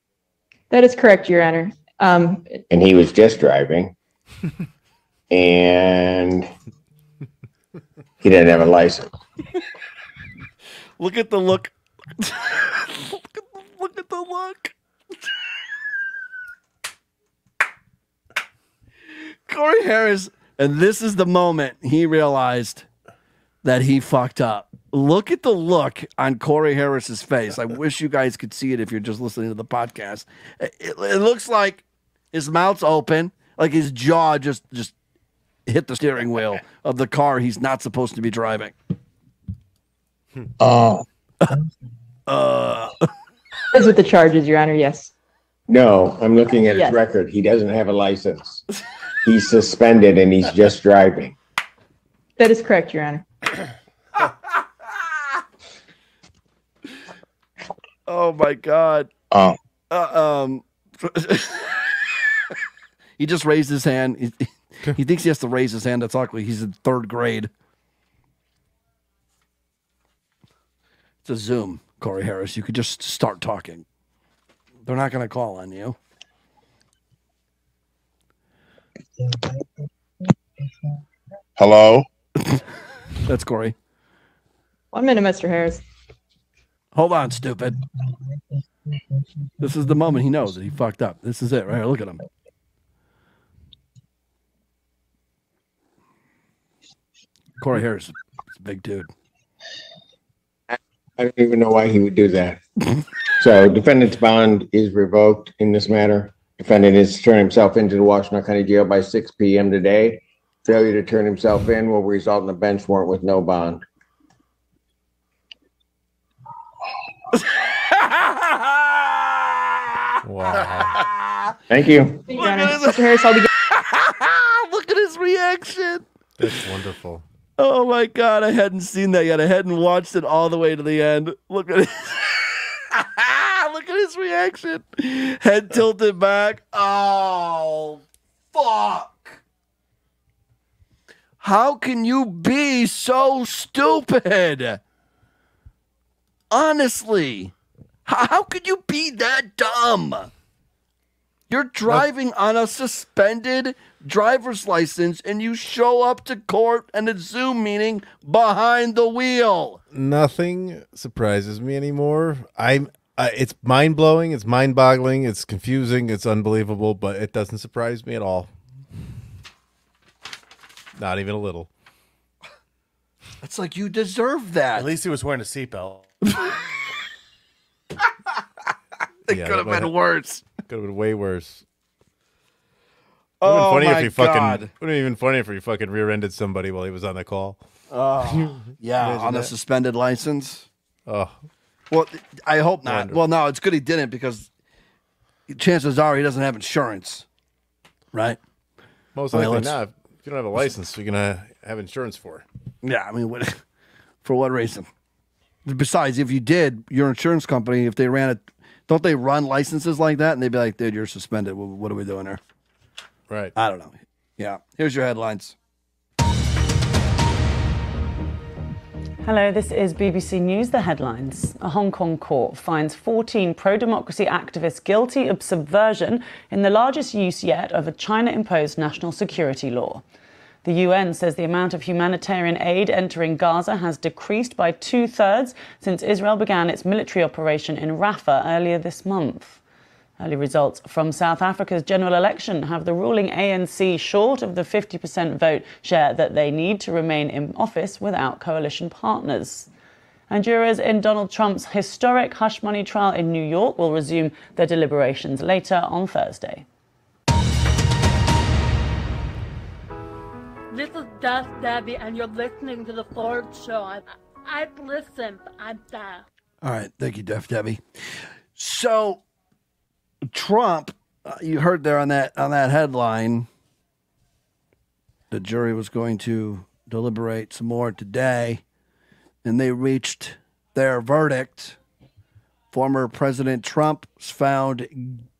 That is correct, Your Honor. And he was just driving. And he didn't have a license. Look at the look. Look at the look. Corey Harris, and this is the moment he realized that he fucked up. Look at the look on Corey Harris's face. I wish you guys could see it if you're just listening to the podcast. It looks like his mouth's open, like his jaw just hit the steering wheel of the car he's not supposed to be driving. As with the charges, Your Honor, yes. No, I'm looking at his record. He doesn't have a license. He's suspended and he's just driving. That is correct, Your Honor. Oh my God. He just raised his hand. He thinks he has to raise his hand. That's ugly. He's in 3rd grade. It's a Zoom, Corey Harris. You could just start talking. They're not going to call on you. Hello? That's Corey. 1 minute, Mr. Harris. Hold on, stupid. This is the moment he knows that he fucked up. This is it right here. Look at him. Corey Harris is a big dude. I don't even know why he would do that. So defendant's bond is revoked in this matter. Defendant is turn himself into the Washington County Jail by 6 p.m. today. Failure to turn himself in will result in a bench warrant with no bond. Wow. Thank you. Mr. Harris, I'll begin. Look at his reaction. That's wonderful. Oh my God, I hadn't seen that yet. I hadn't watched it all the way to the end. Look at it. Look at his reaction. Head tilted back. Oh, fuck. How can you be so stupid? Honestly, how could you be that dumb? You're driving on a suspended driver's license and you show up to court and a Zoom meeting behind the wheel. Nothing surprises me anymore. It's mind-blowing, it's mind-boggling, it's confusing, it's unbelievable, but it doesn't surprise me at all. Not even a little. It's like you deserve that. At least he was wearing a seatbelt. It could have been worse. Could have been way worse. Oh, funny my if you God. Would have been even funny if you fucking rear-ended somebody while he was on the call. Yeah, Imagine on a that. suspended license. Oh. Well, I hope not. Wonderful. Well, no, it's good he didn't because chances are he doesn't have insurance, right? Most I mean, likely let's- not. If you don't have a license, you're going to have insurance for. Yeah, I mean, for what reason? Besides, if you did, your insurance company, if they ran it, don't they run licenses like that? And they'd be like, dude, you're suspended. What are we doing here? Right. I don't know. Yeah. Here's your headlines. Hello, this is BBC News, the headlines. A Hong Kong court finds 14 pro-democracy activists guilty of subversion in the largest use yet of a China-imposed national security law. The UN says the amount of humanitarian aid entering Gaza has decreased by 2/3 since Israel began its military operation in Rafah earlier this month. Early results from South Africa's general election have the ruling ANC short of the 50% vote share that they need to remain in office without coalition partners. And jurors in Donald Trump's historic hush money trial in New York will resume their deliberations later on Thursday. This is Death Debbie, and you're listening to The Ford Show. I've listened. I'm deaf. All right. Thank you, Def Debbie. So, Trump, you heard there on that headline, the jury was going to deliberate some more today, and they reached their verdict. Former President Trump was found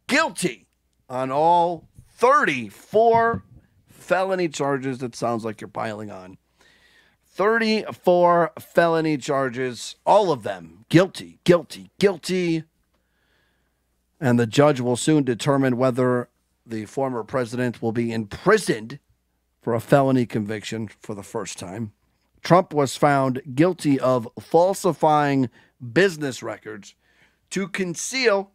guilty on all 34 felony charges. That sounds like you're piling on. 34 felony charges, all of them guilty, guilty, guilty. And the judge will soon determine whether the former president will be imprisoned for a felony conviction for the first time. Trump was found guilty of falsifying business records to conceal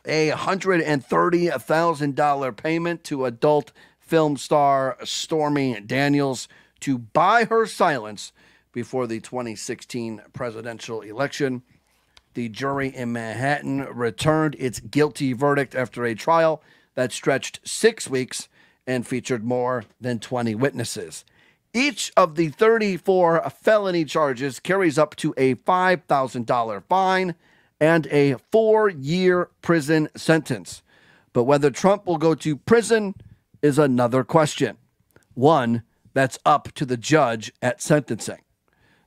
a $130,000 payment to adult film star Stormy Daniels to buy her silence before the 2016 presidential election. The jury in Manhattan returned its guilty verdict after a trial that stretched 6 weeks and featured more than 20 witnesses. Each of the 34 felony charges carries up to a $5,000 fine and a 4-year prison sentence. But whether Trump will go to prison is another question, one that's up to the judge at sentencing.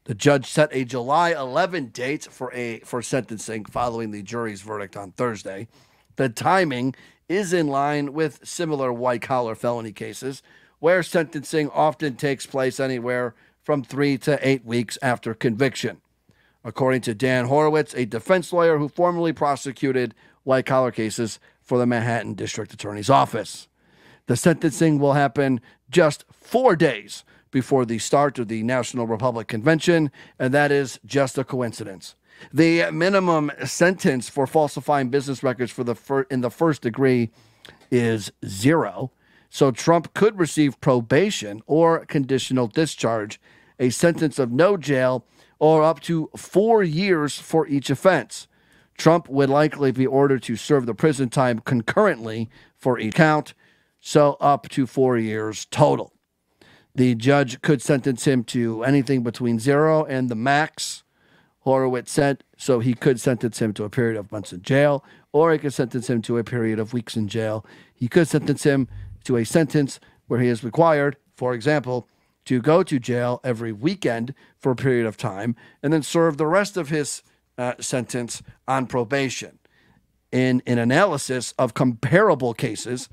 The judge set a July 11 date for sentencing following the jury's verdict on Thursday. The timing is in line with similar white-collar felony cases, where sentencing often takes place anywhere from 3 to 8 weeks after conviction. According to Dan Horowitz, a defense lawyer who formerly prosecuted white-collar cases for the Manhattan District Attorney's Office. The sentencing will happen just 4 days before the start of the National Republican Convention, and that is just a coincidence. The minimum sentence for falsifying business records in the first degree is 0, so Trump could receive probation or conditional discharge, a sentence of no jail, or up to 4 years for each offense. Trump would likely be ordered to serve the prison time concurrently for each count, so up to 4 years total. The judge could sentence him to anything between 0 and the max, Horowitz said, so he could sentence him to a period of months in jail, or he could sentence him to a period of weeks in jail. He could sentence him to a sentence where he is required, for example, to go to jail every weekend for a period of time and then serve the rest of his sentence on probation. In an analysis of comparable cases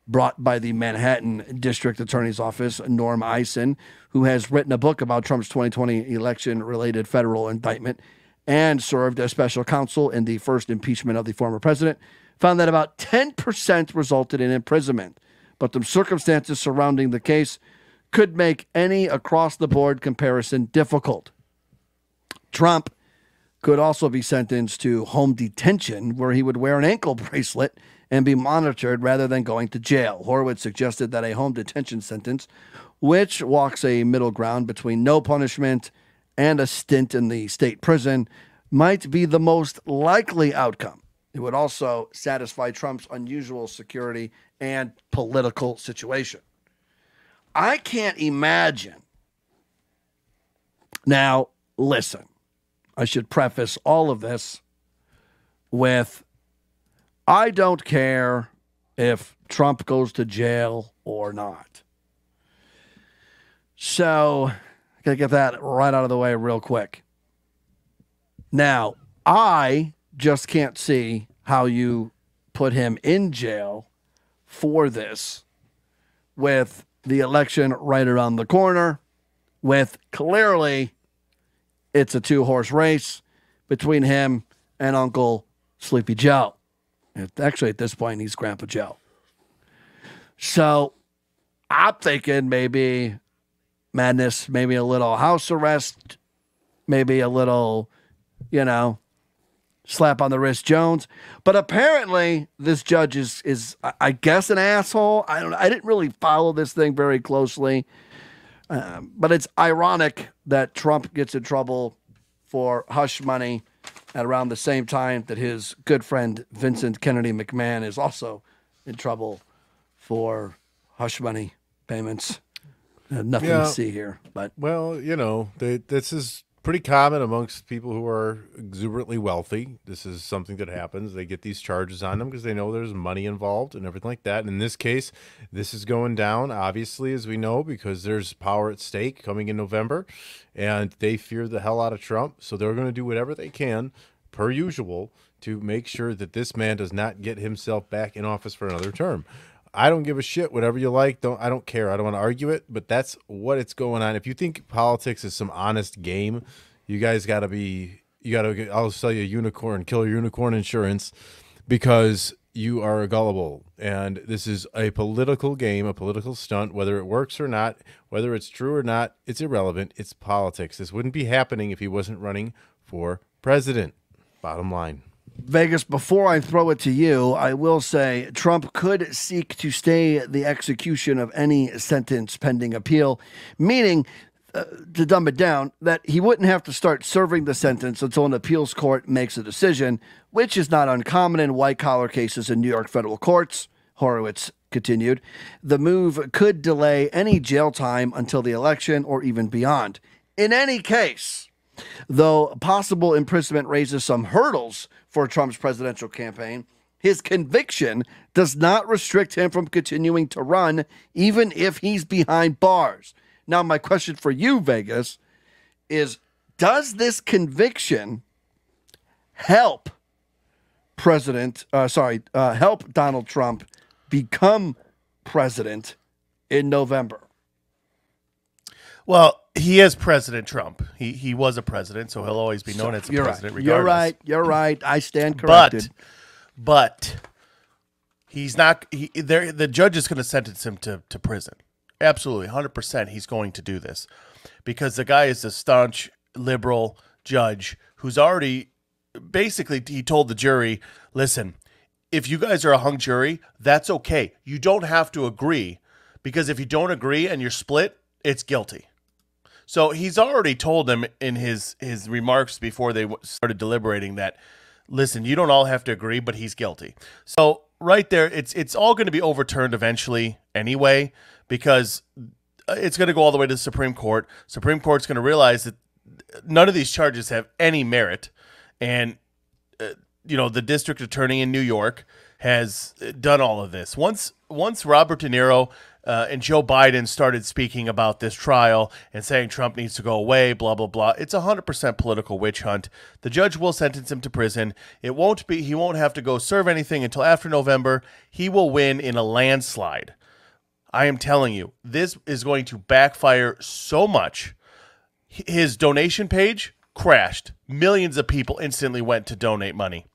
brought by the Manhattan District Attorney's Office, Norm Eisen, who has written a book about Trump's 2020 election-related federal indictment and served as special counsel in the first impeachment of the former president, found that about 10% resulted in imprisonment. But the circumstances surrounding the case could make any across-the-board comparison difficult. Trump could also be sentenced to home detention, where he would wear an ankle bracelet and be monitored rather than going to jail. Horowitz suggested that a home detention sentence, which walks a middle ground between no punishment and a stint in the state prison, might be the most likely outcome. It would also satisfy Trump's unusual security and political situation. I can't imagine. Now, listen, I should preface all of this with, I don't care if Trump goes to jail or not. So, I got to get that right out of the way real quick. Now, I just can't see how you put him in jail for this with the election right around the corner, with clearly it's a two-horse race between him and Uncle Sleepy Joe. Actually, at this point, he's Grandpa Joe. So I'm thinking maybe madness, maybe a little house arrest, maybe a little, slap on the wrist Jones. But apparently this judge is I guess, an asshole. I didn't really follow this thing very closely. But it's ironic that Trump gets in trouble for hush money at around the same time that his good friend Vincent Kennedy McMahon is also in trouble for hush money payments. Nothing to see here. But well, this is pretty common amongst people who are exuberantly wealthy. This is something that happens. They get these charges on them because they know there's money involved and everything like that. And in this case, this is going down, obviously, as we know, because there's power at stake coming in November, and they fear the hell out of Trump. So they're going to do whatever they can, per usual, to make sure that this man does not get himself back in office for another term. I don't give a shit. Whatever you like, I don't care. I don't want to argue it, but that's what it's going on. If you think politics is some honest game, you guys got to be. I'll sell you a unicorn, killer unicorn insurance, because you are gullible. And this is a political game, a political stunt. Whether it works or not, whether it's true or not, it's irrelevant. It's politics. This wouldn't be happening if he wasn't running for president. Bottom line. Vegas, before I throw it to you, I will say Trump could seek to stay the execution of any sentence pending appeal, meaning, to dumb it down, that he wouldn't have to start serving the sentence until an appeals court makes a decision, which is not uncommon in white-collar cases in New York federal courts, Horowitz continued. The move could delay any jail time until the election or even beyond. In any case, though possible imprisonment raises some hurdles for Trump's presidential campaign, his conviction does not restrict him from continuing to run, even if he's behind bars. Now, my question for you, Vegas, is does this conviction help help Donald Trump become president in November? Well, he is President Trump. He was a president, so he'll always be known as a president regardless. You're right. I stand corrected. But he's not. The judge is going to sentence him to prison. Absolutely, 100%. He's going to do this because the guy is a staunch liberal judge who's already basically he told the jury, "Listen, if you guys are a hung jury, that's okay. You don't have to agree because if you don't agree and you're split, it's guilty." So he's already told them in his remarks before they started deliberating that, listen, you don't all have to agree, but he's guilty. So right there, it's all going to be overturned eventually anyway, because it's going to go all the way to the Supreme Court. Supreme Court's going to realize that none of these charges have any merit, and the district attorney in New York has done all of this. Once Robert De Niro and Joe Biden started speaking about this trial and saying Trump needs to go away, blah, blah, blah, it's 100% political witch hunt. The judge will sentence him to prison. He won't have to go serve anything until after November. He will win in a landslide. I am telling you, this is going to backfire so much. His donation page crashed. Millions of people instantly went to donate money.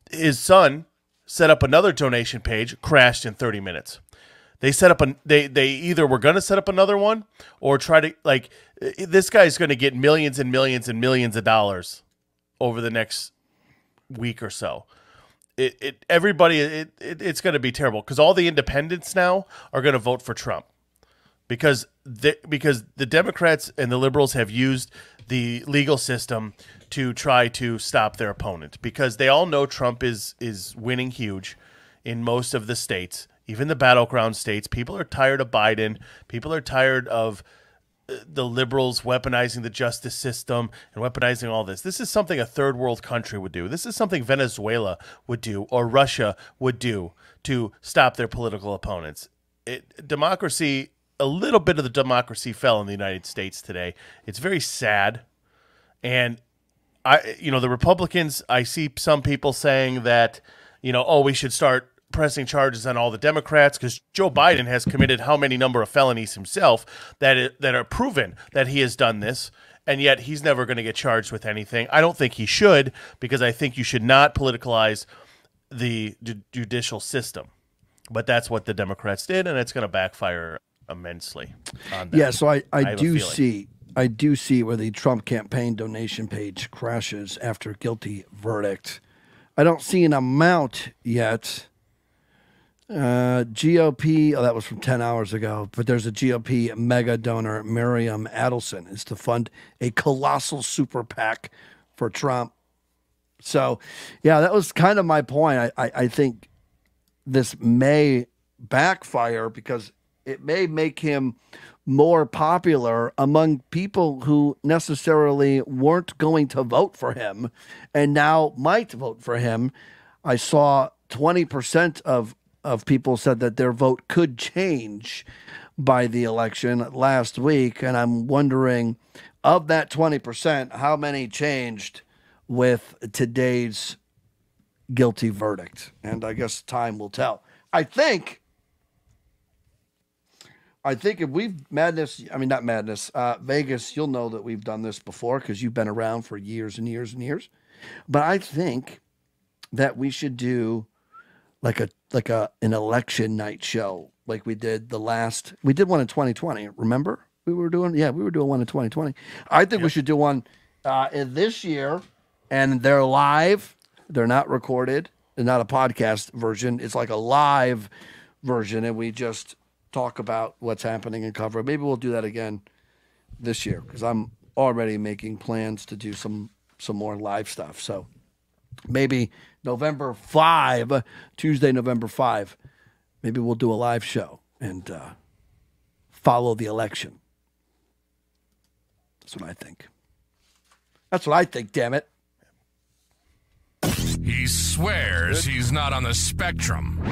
His son set up another donation page, crashed in 30 minutes. They set up they either were going to set up another one or try to, this guy's going to get millions and millions and millions of dollars over the next week or so. It's going to be terrible because all the independents now are going to vote for Trump because the Democrats and the liberals have used the legal system to try to stop their opponent because they all know Trump is winning huge in most of the states, even the battleground states. People are tired of Biden. People are tired of the liberals weaponizing the justice system and weaponizing all this. This is something a third world country would do. This is something Venezuela would do or Russia would do to stop their political opponents. Democracy, a little bit of the democracy fell in the United States today. It's very sad. And the Republicans, I see some people saying that, we should start pressing charges on all the Democrats because Joe Biden has committed how many number of felonies himself that are proven that he has done this, and yet he's never going to get charged with anything. I don't think he should because I think you should not politicalize the judicial system. But that's what the Democrats did, and it's going to backfire immensely on them. Yeah, so I do see where the Trump campaign donation page crashes after guilty verdict. I don't see an amount yet. GOP, that was from 10 hours ago, but there's a GOP mega donor, Miriam Adelson, is to fund a colossal super PAC for Trump. So, yeah, that was kind of my point. I think this may backfire because it may make him more popular among people who necessarily weren't going to vote for him and now might vote for him. I saw 20% of people said that their vote could change by the election last week. And I'm wondering, of that 20%, how many changed with today's guilty verdict? And I guess time will tell. I think if Vegas, you'll know that we've done this before because you've been around for years and years and years. But I think that we should do like an election night show, like we did we did one in 2020. Remember we were doing one in 2020. I think we should do one in this year, and they're live. They're not recorded. They're not a podcast version. It's like a live version, and we just talk about what's happening and cover it. Maybe we'll do that again this year because I'm already making plans to do some more live stuff. So maybe November 5, Tuesday, November 5, maybe we'll do a live show and follow the election. That's what I think. That's what I think, damn it. He swears he's not on the spectrum.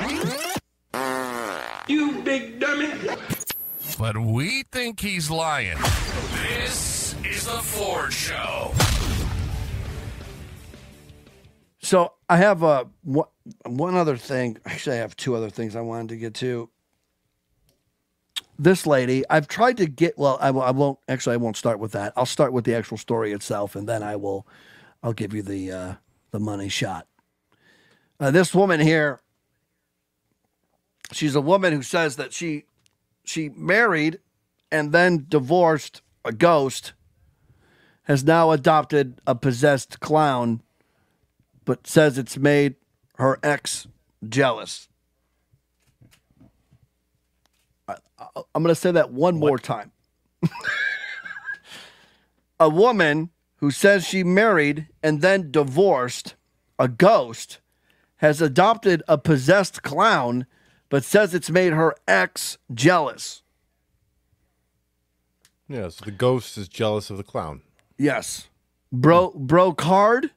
You big dummy. But we think he's lying. This is the Ford Show. So I have one other thing. Actually, I have two other things I wanted to get to. This lady, I've tried to get. Well, I won't start with that. I'll start with the actual story itself, and then I'll give you the money shot. This woman here, she's a woman who says that she married and then divorced a ghost, has now adopted a possessed clown, but says it's made her ex jealous. I'm going to say that one more time. A woman who says she married and then divorced a ghost has adopted a possessed clown, but says it's made her ex jealous. Yeah, so the ghost is jealous of the clown. Yes. Brocarde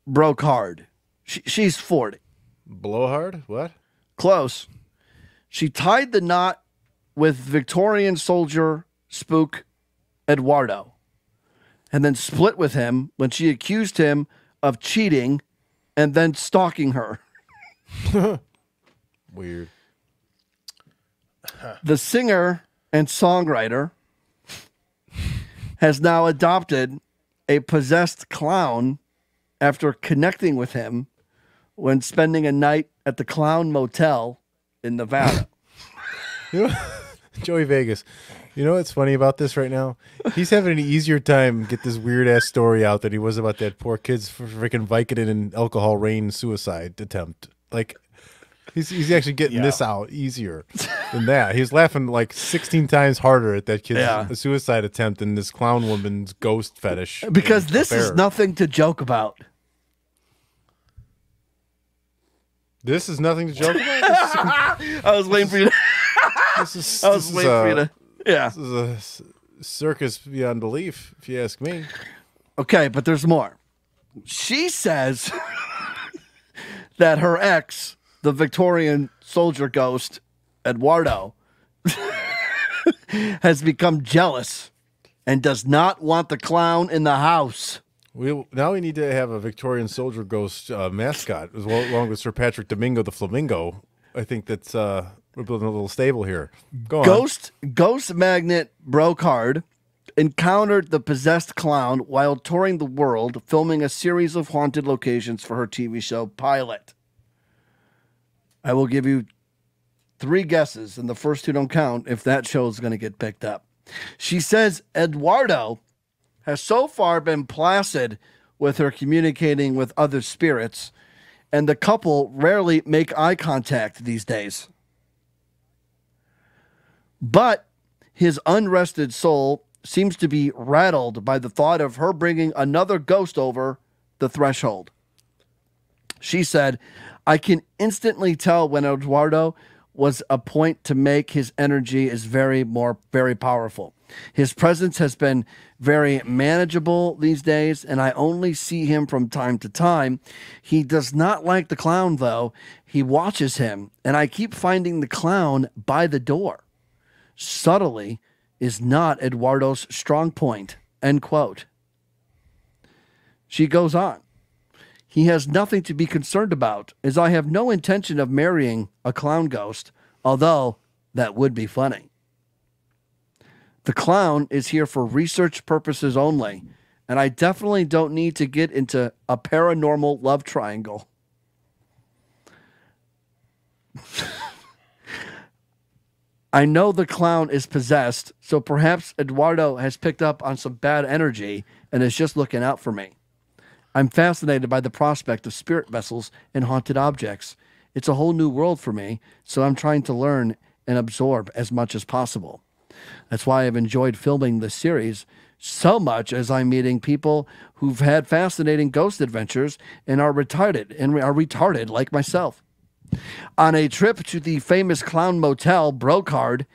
Brocarde. She's 40. Blowhard? What? Close. She tied the knot with Victorian soldier spook Edwardo and then split with him when she accused him of cheating and then stalking her. Weird. The singer and songwriter has now adopted a possessed clown after connecting with him when spending a night at the Clown Motel in Nevada. You know, Joey Vegas, you know what's funny about this right now? He's having an easier time get this weird-ass story out than he was about that poor kid's freaking Vicodin and alcohol rain suicide attempt. Like, he's actually getting this out easier than that. He's laughing like 16 times harder at that kid's suicide attempt than this clown woman's ghost fetish. Because this is nothing to joke about. This is nothing to joke about? I was waiting for you to... This is a circus beyond belief, if you ask me. Okay, but there's more. She says that her ex, the Victorian soldier ghost, Edwardo, has become jealous and does not want the clown in the house. Now we need to have a Victorian soldier ghost mascot, as well, along with Sir Patrick Domingo the Flamingo. I think that's we're building a little stable here. Go on. Ghost magnet Brocarde encountered the possessed clown while touring the world, filming a series of haunted locations for her TV show pilot. I will give you 3 guesses, and the first 2 don't count if that show is going to get picked up. She says Edwardo has so far been placid with her communicating with other spirits, and the couple rarely make eye contact these days. But his unrested soul seems to be rattled by the thought of her bringing another ghost over the threshold. She said, I can instantly tell when Eduardo was a point to make. His energy is very powerful. His presence has been very manageable these days, and I only see him from time to time. He does not like the clown, though. He watches him, and I keep finding the clown by the door. Subtly is not Eduardo's strong point, end quote. She goes on. He has nothing to be concerned about, as I have no intention of marrying a clown ghost, although that would be funny. The clown is here for research purposes only, and I definitely don't need to get into a paranormal love triangle. I know the clown is possessed, so perhaps Eduardo has picked up on some bad energy and is just looking out for me. I'm fascinated by the prospect of spirit vessels and haunted objects. It's a whole new world for me, so I'm trying to learn and absorb as much as possible. That's why I've enjoyed filming this series so much, as I'm meeting people who've had fascinating ghost adventures and are retarded like myself. On a trip to the famous clown motel, Brocarde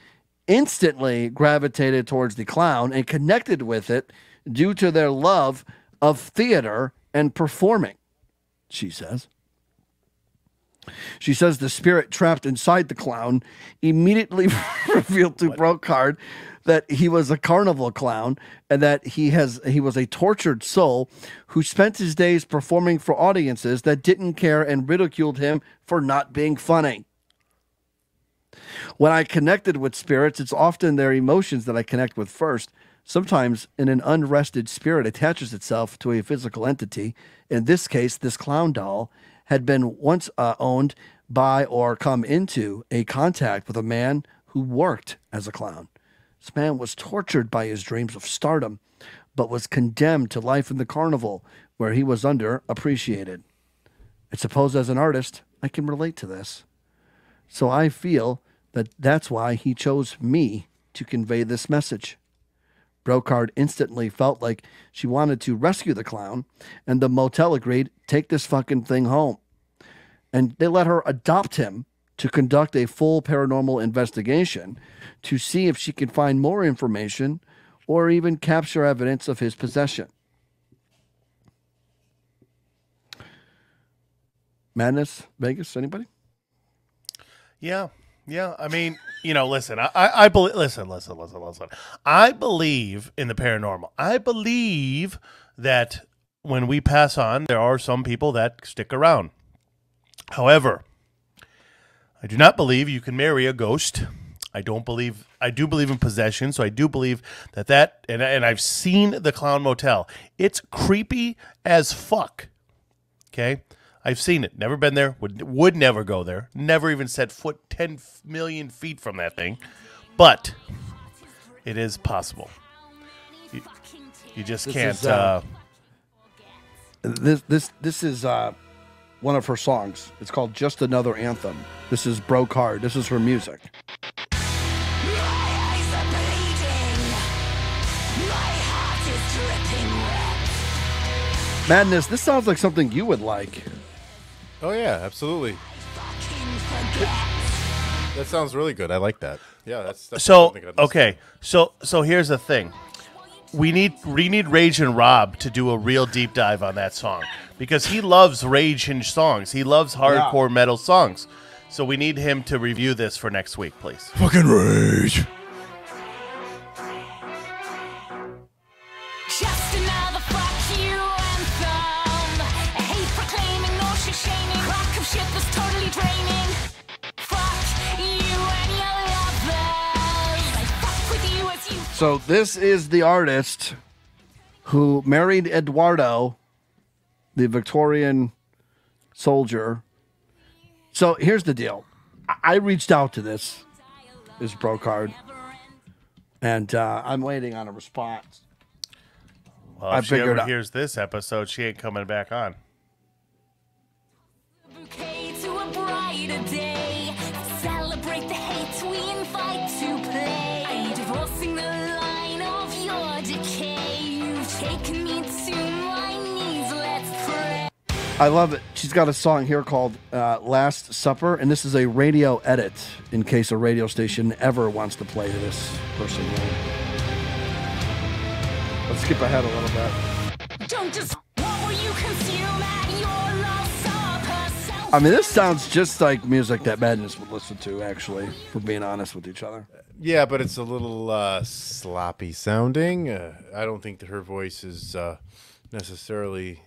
instantly gravitated towards the clown and connected with it due to their love of theater and performing, she says. She says the spirit trapped inside the clown immediately revealed to Brocarde that he was a carnival clown and that he was a tortured soul who spent his days performing for audiences that didn't care and ridiculed him for not being funny. When I connected with spirits, it's often their emotions that I connect with first. Sometimes an unrested spirit attaches itself to a physical entity. In this case, this clown doll had been once owned by or come into a contact with a man who worked as a clown. This man was tortured by his dreams of stardom, but was condemned to life in the carnival where he was underappreciated. I suppose as an artist, I can relate to this. So I feel that that's why he chose me to convey this message. Brocarde instantly felt like she wanted to rescue the clown, and the motel agreed, take this fucking thing home. And they let her adopt him to conduct a full paranormal investigation to see if she can find more information or even capture evidence of his possession. Madness, Vegas, anybody? Yeah. I mean, listen, I believe. Listen. I believe in the paranormal. I believe that when we pass on, there are some people that stick around. However, I do not believe you can marry a ghost. I do believe in possession, so I do believe that and I've seen the Clown Motel. It's creepy as fuck. Okay? I've seen it. Never been there. Would never go there. Never even set foot 10 million feet from that thing. But it is possible. You just can't. This is one of her songs. It's called "Just Another Anthem." This is Brocarde. This is her music. Madness. This sounds like something you would like. Oh yeah, absolutely. That sounds really good. I like that. Yeah, that's so okay. So here's the thing. We need Rage and Rob to do a real deep dive on that song because he loves rage-hinged songs. He loves hardcore metal songs. So we need him to review this for next week, please. Fucking rage. Just another fuck you anthem. A hate proclaiming, nauseous shaming, crock of shit that's totally draining. Fuck you and your lovers. I fuck with you as you. So this is the artist who married Edwardo, the Victorian soldier. So here's the deal. I reached out to this Brocarde, and I'm waiting on a response. Well, if she ever hears this episode, she ain't coming back on. Bouquet to a brighter day. Celebrate the hate we invite to play. Divorcing the line of your decay. You've taken me to my knees. Let's pray. I love it. She's got a song here called Last Supper, and this is a radio edit in case a radio station ever wants to play this person. Let's skip ahead a little bit. Don't just what will you consume at your last supper? I mean, this sounds just like music that Madness would listen to, actually, for being honest with each other. Yeah, but it's a little sloppy sounding. I don't think that her voice is necessarily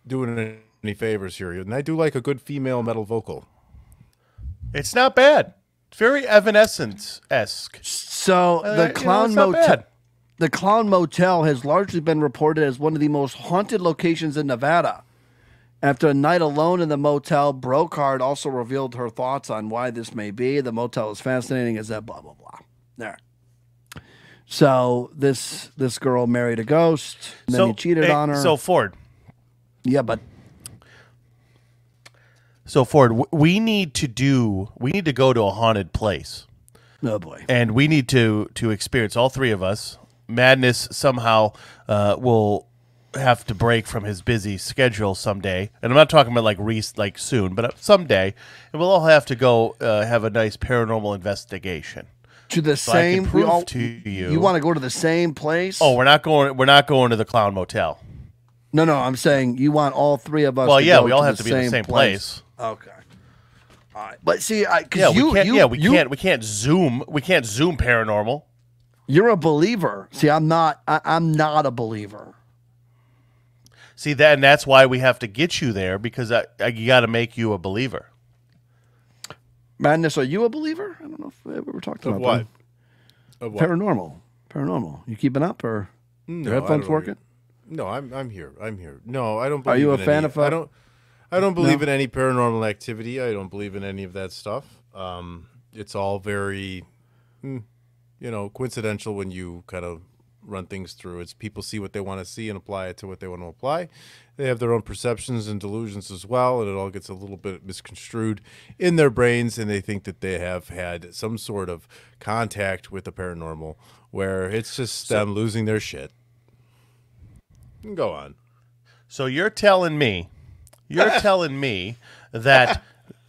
doing any favors here. And I do like a good female metal vocal. It's not bad. It's very Evanescence-esque. So the Clown Motel has largely been reported as one of the most haunted locations in Nevada. After a night alone in the motel, Brocarde also revealed her thoughts on why this may be. The motel is fascinating as that blah, blah, blah. There. So this girl married a ghost, and then he cheated on her. So Ford. Yeah, but. So Ford, we need to go to a haunted place. Oh boy. And we need to experience, all three of us. Madness somehow will have to break from his busy schedule someday, and I'm not talking about like soon, but someday, and we'll all have to go have a nice paranormal investigation. To the same. You want to go to the same place? Oh, we're not going to the Clown Motel. No, I'm saying you want all three of us. Well, to yeah, go we all to have to be in the same place. Okay. All right, but see, we can't zoom paranormal. You're a believer. See, I'm not. I'm not a believer. See that, and that's why we have to get you there because you got to make you a believer. Madness, are you a believer? I don't know if we were talking about what? Of what? Paranormal. You keeping up or your headphones working? No, I'm here. No, I don't believe. Are you a in fan any, of? I don't believe in any paranormal activity. I don't believe in any of that stuff. It's all very, coincidental when you kind of run things through. It's people see what they want to see and apply it to what they want to apply. They have their own perceptions and delusions as well, and it all gets a little bit misconstrued in their brains, and they think that they have had some sort of contact with the paranormal where it's just them losing their shit. Go on. So you're telling me that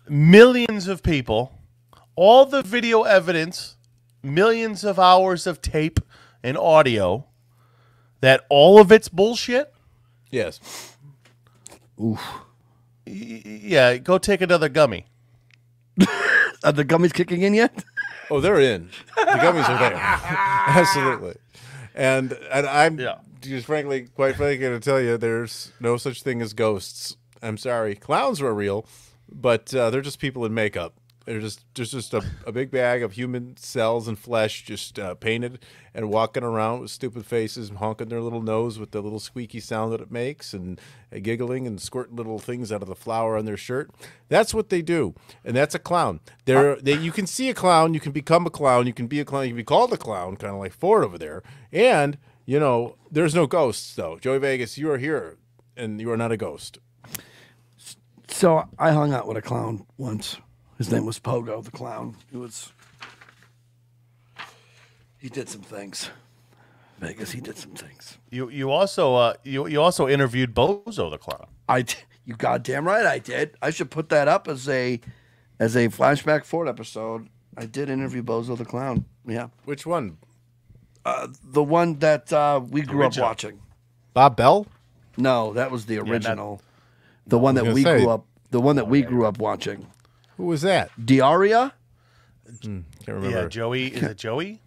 millions of people, all the video evidence, millions of hours of tape and audio, that all of it's bullshit? Yes. Oof. Yeah, go take another gummy. Are the gummies kicking in yet? Oh, they're in. The gummies are there. Absolutely. And I'm just quite frankly, going to tell you, there's no such thing as ghosts. I'm sorry. Clowns are real, but they're just people in makeup. There's just a big bag of human cells and flesh just painted and walking around with stupid faces and honking their little nose with the little squeaky sound that it makes and giggling and squirting little things out of the flour on their shirt. That's what they do, and that's a clown. You can see a clown, you can become a clown, you can be a clown, you can be called a clown, kind of like Ford over there. And, there's no ghosts, though. Joey Vegas, you are here, and you are not a ghost. So I hung out with a clown once. His name was Pogo the Clown. He did some things. Vegas, he did some things. You also interviewed Bozo the Clown. You goddamn right I did. I should put that up as a Flashback Forward episode. I did interview Bozo the Clown. Yeah. Which one? The one that we grew up watching. Bob Bell? No, that was the original. The one that we grew up. The one that we grew up watching. Who was that? Diaria? Can't remember. Yeah, Joey. Is it Joey?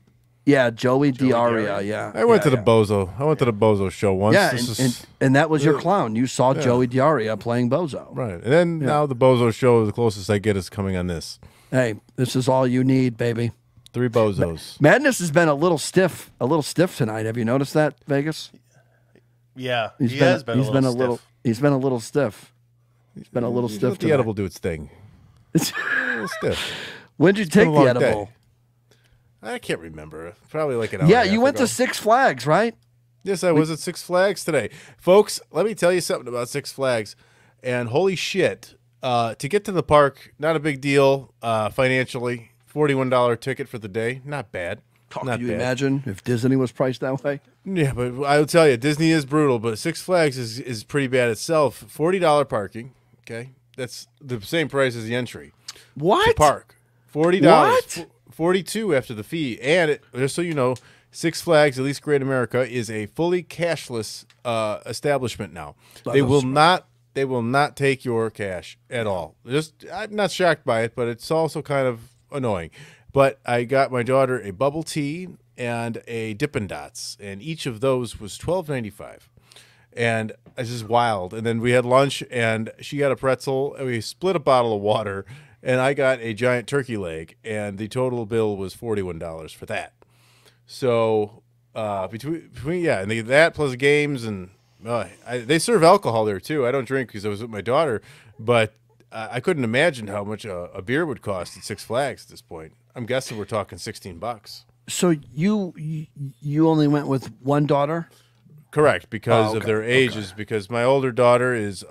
Yeah, Joey Diaria. Yeah. I went to the Bozo. I went to the Bozo show once. Yeah, and that was your clown. You saw Joey Diaria playing Bozo. Right. And then now the Bozo show, the closest I get is coming on this. Hey, this is all you need, baby. 3 Bozos. Madness has been a little stiff tonight. Have you noticed that, Vegas? Yeah, He's been a little stiff. He's been a little stiff. Let the edible do its thing. It's a little stiff. When did you take the edible? Day. I can't remember. Probably like an hour. Yeah, you went to Six Flags, right? Yes, I was at Six Flags today. Folks, let me tell you something about Six Flags. And holy shit, to get to the park, not a big deal financially. $41 ticket for the day. Not bad. Can you imagine if Disney was priced that way? Yeah, but I will tell you, Disney is brutal, but Six Flags is pretty bad itself. $40 parking, okay? That's the same price as the entry. What? To park. $40. What? $42 after the fee. And just so you know, Six Flags, at least Great America, is a fully cashless establishment now. They will not take your cash at all. I'm not shocked by it, but it's also kind of annoying. But I got my daughter a bubble tea and a Dippin' Dots, and each of those was $12.95. And it's just wild. And then we had lunch, and she got a pretzel, and we split a bottle of water, and I got a giant turkey leg, and the total bill was $41 for that. So between and that plus games, and they serve alcohol there too. I don't drink because I was with my daughter, but I couldn't imagine how much a beer would cost at Six Flags at this point. I'm guessing we're talking $16. So you only went with one daughter? Correct, because of their ages. Because my older daughter is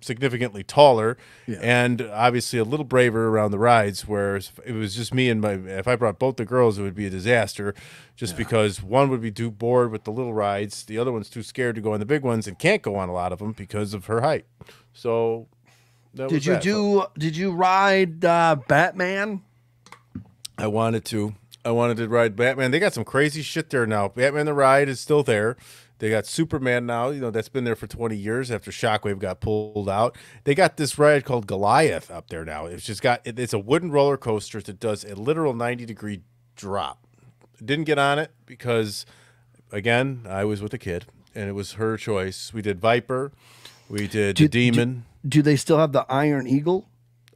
significantly taller and obviously a little braver around the rides, whereas it was just me and if I brought both the girls, it would be a disaster just because one would be too bored with the little rides, the other one's too scared to go on the big ones and can't go on a lot of them because of her height. So did you ride Batman? I wanted to ride Batman. They got some crazy shit there now. Batman the Ride is still there. They got Superman now. That's been there for 20 years after Shockwave got pulled out. They got this ride called Goliath up there now. It's a wooden roller coaster that does a literal 90-degree drop. Didn't get on it because, again, I was with a kid, and it was her choice. We did Viper. We did the Demon. Do they still have the Iron Eagle?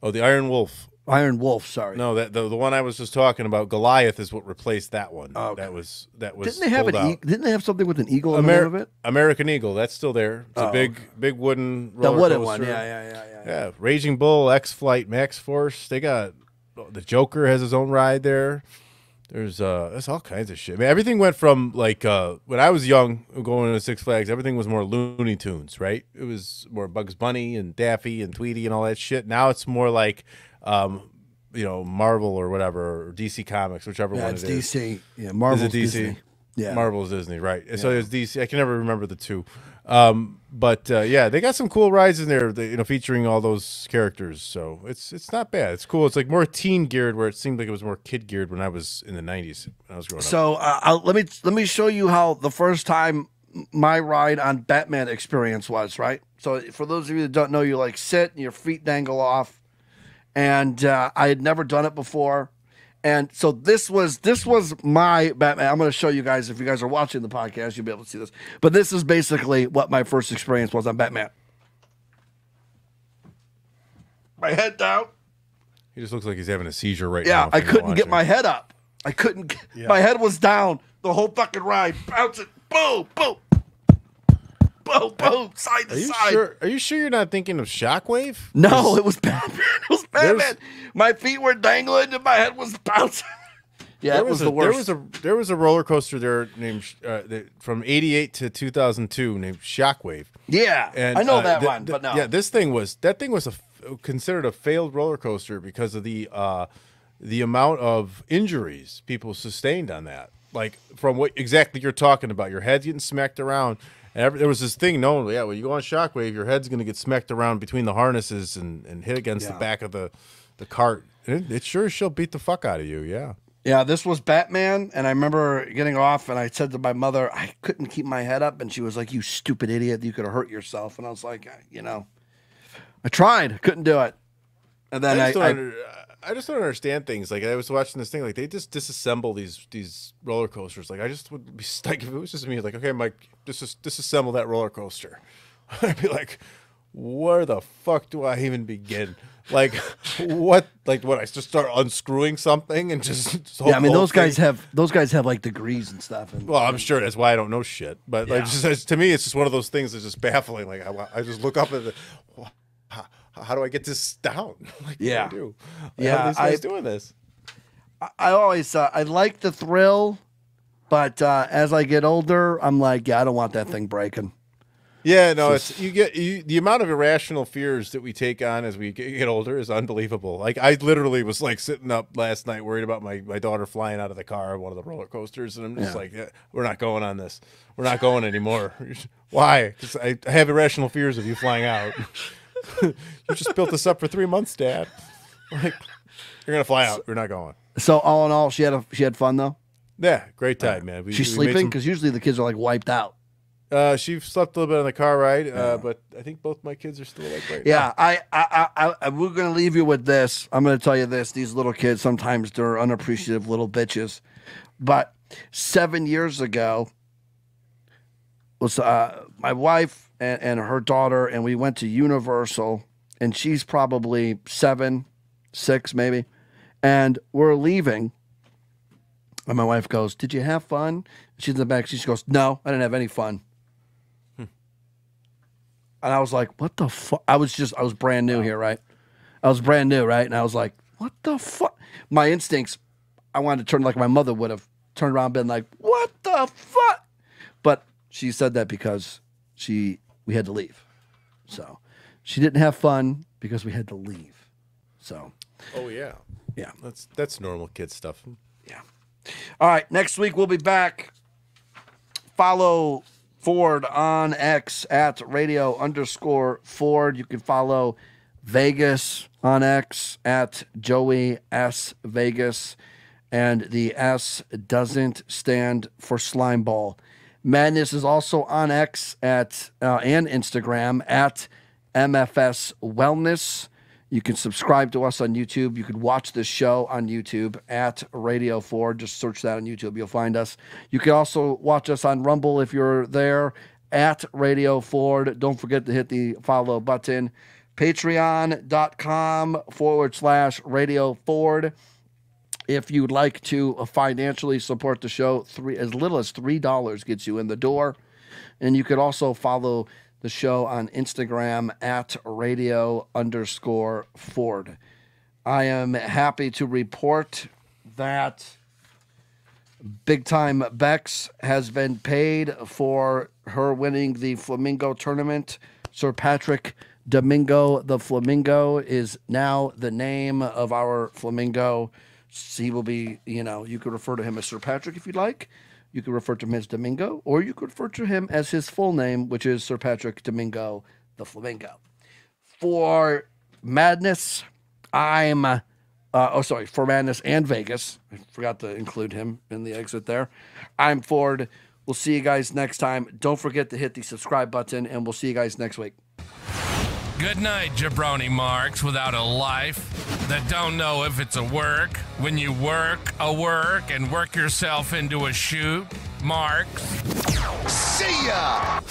Oh, the Iron Wolf. Iron Wolf, sorry. No, the one I was just talking about, Goliath, is what replaced that one. Oh, okay. That was. Didn't they have Didn't they have something with an eagle in the middle of it? American Eagle, that's still there. It's a big wooden roller the wooden coaster. one, yeah. Raging Bull, X-Flight, Max Force. They got the Joker has his own ride there. There's all kinds of shit. I mean, everything went from like when I was young, going to Six Flags, everything was more Looney Tunes, right? It was more Bugs Bunny and Daffy and Tweety and all that shit. Now it's more like Marvel or whatever, or DC Comics, whichever one it is. It's DC. Yeah, Marvel's Disney. Yeah, Marvel's Disney, right? Yeah. So it's DC. I can never remember the two. But they got some cool rides in there, featuring all those characters. So it's not bad. It's cool. It's like more teen geared, where it seemed like it was more kid geared when I was in the 90s when I was growing up. So let me show you how the first time my ride on Batman experience was, right? So for those of you that don't know, you like sit and your feet dangle off. And I had never done it before. And so this was my Batman. I'm going to show you guys, if you guys are watching the podcast, you'll be able to see this. But this is basically what my first experience was on Batman. My head down. He just looks like he's having a seizure right now. Yeah, I couldn't get my head up. I couldn't. My head was down the whole fucking ride. Bouncing. Boom, boom. Boom, boom, side to side. Are you sure you're not thinking of Shockwave? No, it was Batman. It was Batman. My feet were dangling and my head was bouncing. Yeah, it was the worst. There was a roller coaster there named from '88 to 2002 named Shockwave. Yeah, and I know that one, but no. Yeah, that thing was considered a failed roller coaster because of the amount of injuries people sustained on that. Like from what exactly you're talking about, your head's getting smacked around. There was this thing known, when you go on Shockwave, your head's going to get smacked around between the harnesses and hit against the back of the cart. It sure as she'll beat the fuck out of you, yeah. Yeah, this was Batman, and I remember getting off, and I said to my mother, I couldn't keep my head up, and she was like, you stupid idiot, you could have hurt yourself. And I was like, I tried, couldn't do it. And then I just don't understand things. Like I was watching this thing, like they just disassemble these roller coasters. Like I just would be like, if it was just me, like, okay, Mike, disassemble that roller coaster. I'd be like, where the fuck do I even begin? Like what? Like what? I just start unscrewing something and just yeah. I mean, those guys have like degrees and stuff. And, well, I'm sure that's why I don't know shit. But like, to me, it's just one of those things that's just baffling. Like I just look up at the. How do I get this down? Like, what do I do? How are these guys doing this? I always I like the thrill, but as I get older, I'm like, I don't want that thing breaking. Yeah, no, it's the amount of irrational fears that we take on as we get older is unbelievable. Like I literally was like sitting up last night worried about my daughter flying out of the car on one of the roller coasters, and I'm just like, we're not going on this. We're not going anymore. Why? Because I have irrational fears of you flying out. You just built this up for 3 months, Dad. Like, you're gonna fly out. We're not going. So all in all, she had fun though. Yeah, great time, man. She's sleeping because usually the kids are like wiped out. She slept a little bit on the car ride, but I think both my kids are still awake right now. Yeah, we're gonna leave you with this. I'm gonna tell you this: these little kids sometimes they're unappreciative little bitches. But 7 years ago was my wife and her daughter, and we went to Universal, and she's probably 7, 6 maybe, and we're leaving, and my wife goes, "Did you have fun?" She's in the back. She goes, "No, I didn't have any fun." And I was like, "What the fuck?" I was brand new here, right? I was brand new, right? And I was like, "What the fuck?" My instincts, I wanted to turn like my mother would have turned around, and been like, "What the fuck?" But she said that because we had to leave. So she didn't have fun because we had to leave. So. Oh, yeah. Yeah. That's normal kid stuff. Yeah. All right. Next week, we'll be back. Follow Ford on X at radio_Ford. You can follow Vegas on X at Joey S. Vegas. And the S doesn't stand for slime ball. Madness is also on X and Instagram at MFS Wellness. You can subscribe to us on YouTube. You can watch this show on YouTube at Radio Ford. Just search that on YouTube. You'll find us. You can also watch us on Rumble if you're there at Radio Ford. Don't forget to hit the follow button. Patreon.com/Radio Ford. If you'd like to financially support the show, as little as $3 gets you in the door. And you could also follow the show on Instagram at radio_Ford. I am happy to report that Big Time Bex has been paid for her winning the Flamingo tournament. Sir Patrick Domingo, the Flamingo, is now the name of our Flamingo. He will be, you could refer to him as Sir Patrick if you'd like. You could refer to him as Domingo, or you could refer to him as his full name, which is Sir Patrick Domingo, the Flamingo. For Madness, for Madness and Vegas, I forgot to include him in the exit there. I'm Ford. We'll see you guys next time. Don't forget to hit the subscribe button, and we'll see you guys next week. Good night, jabroni marks without a life that don't know if it's a work when you work a work and work yourself into a shoot. Marks. See ya!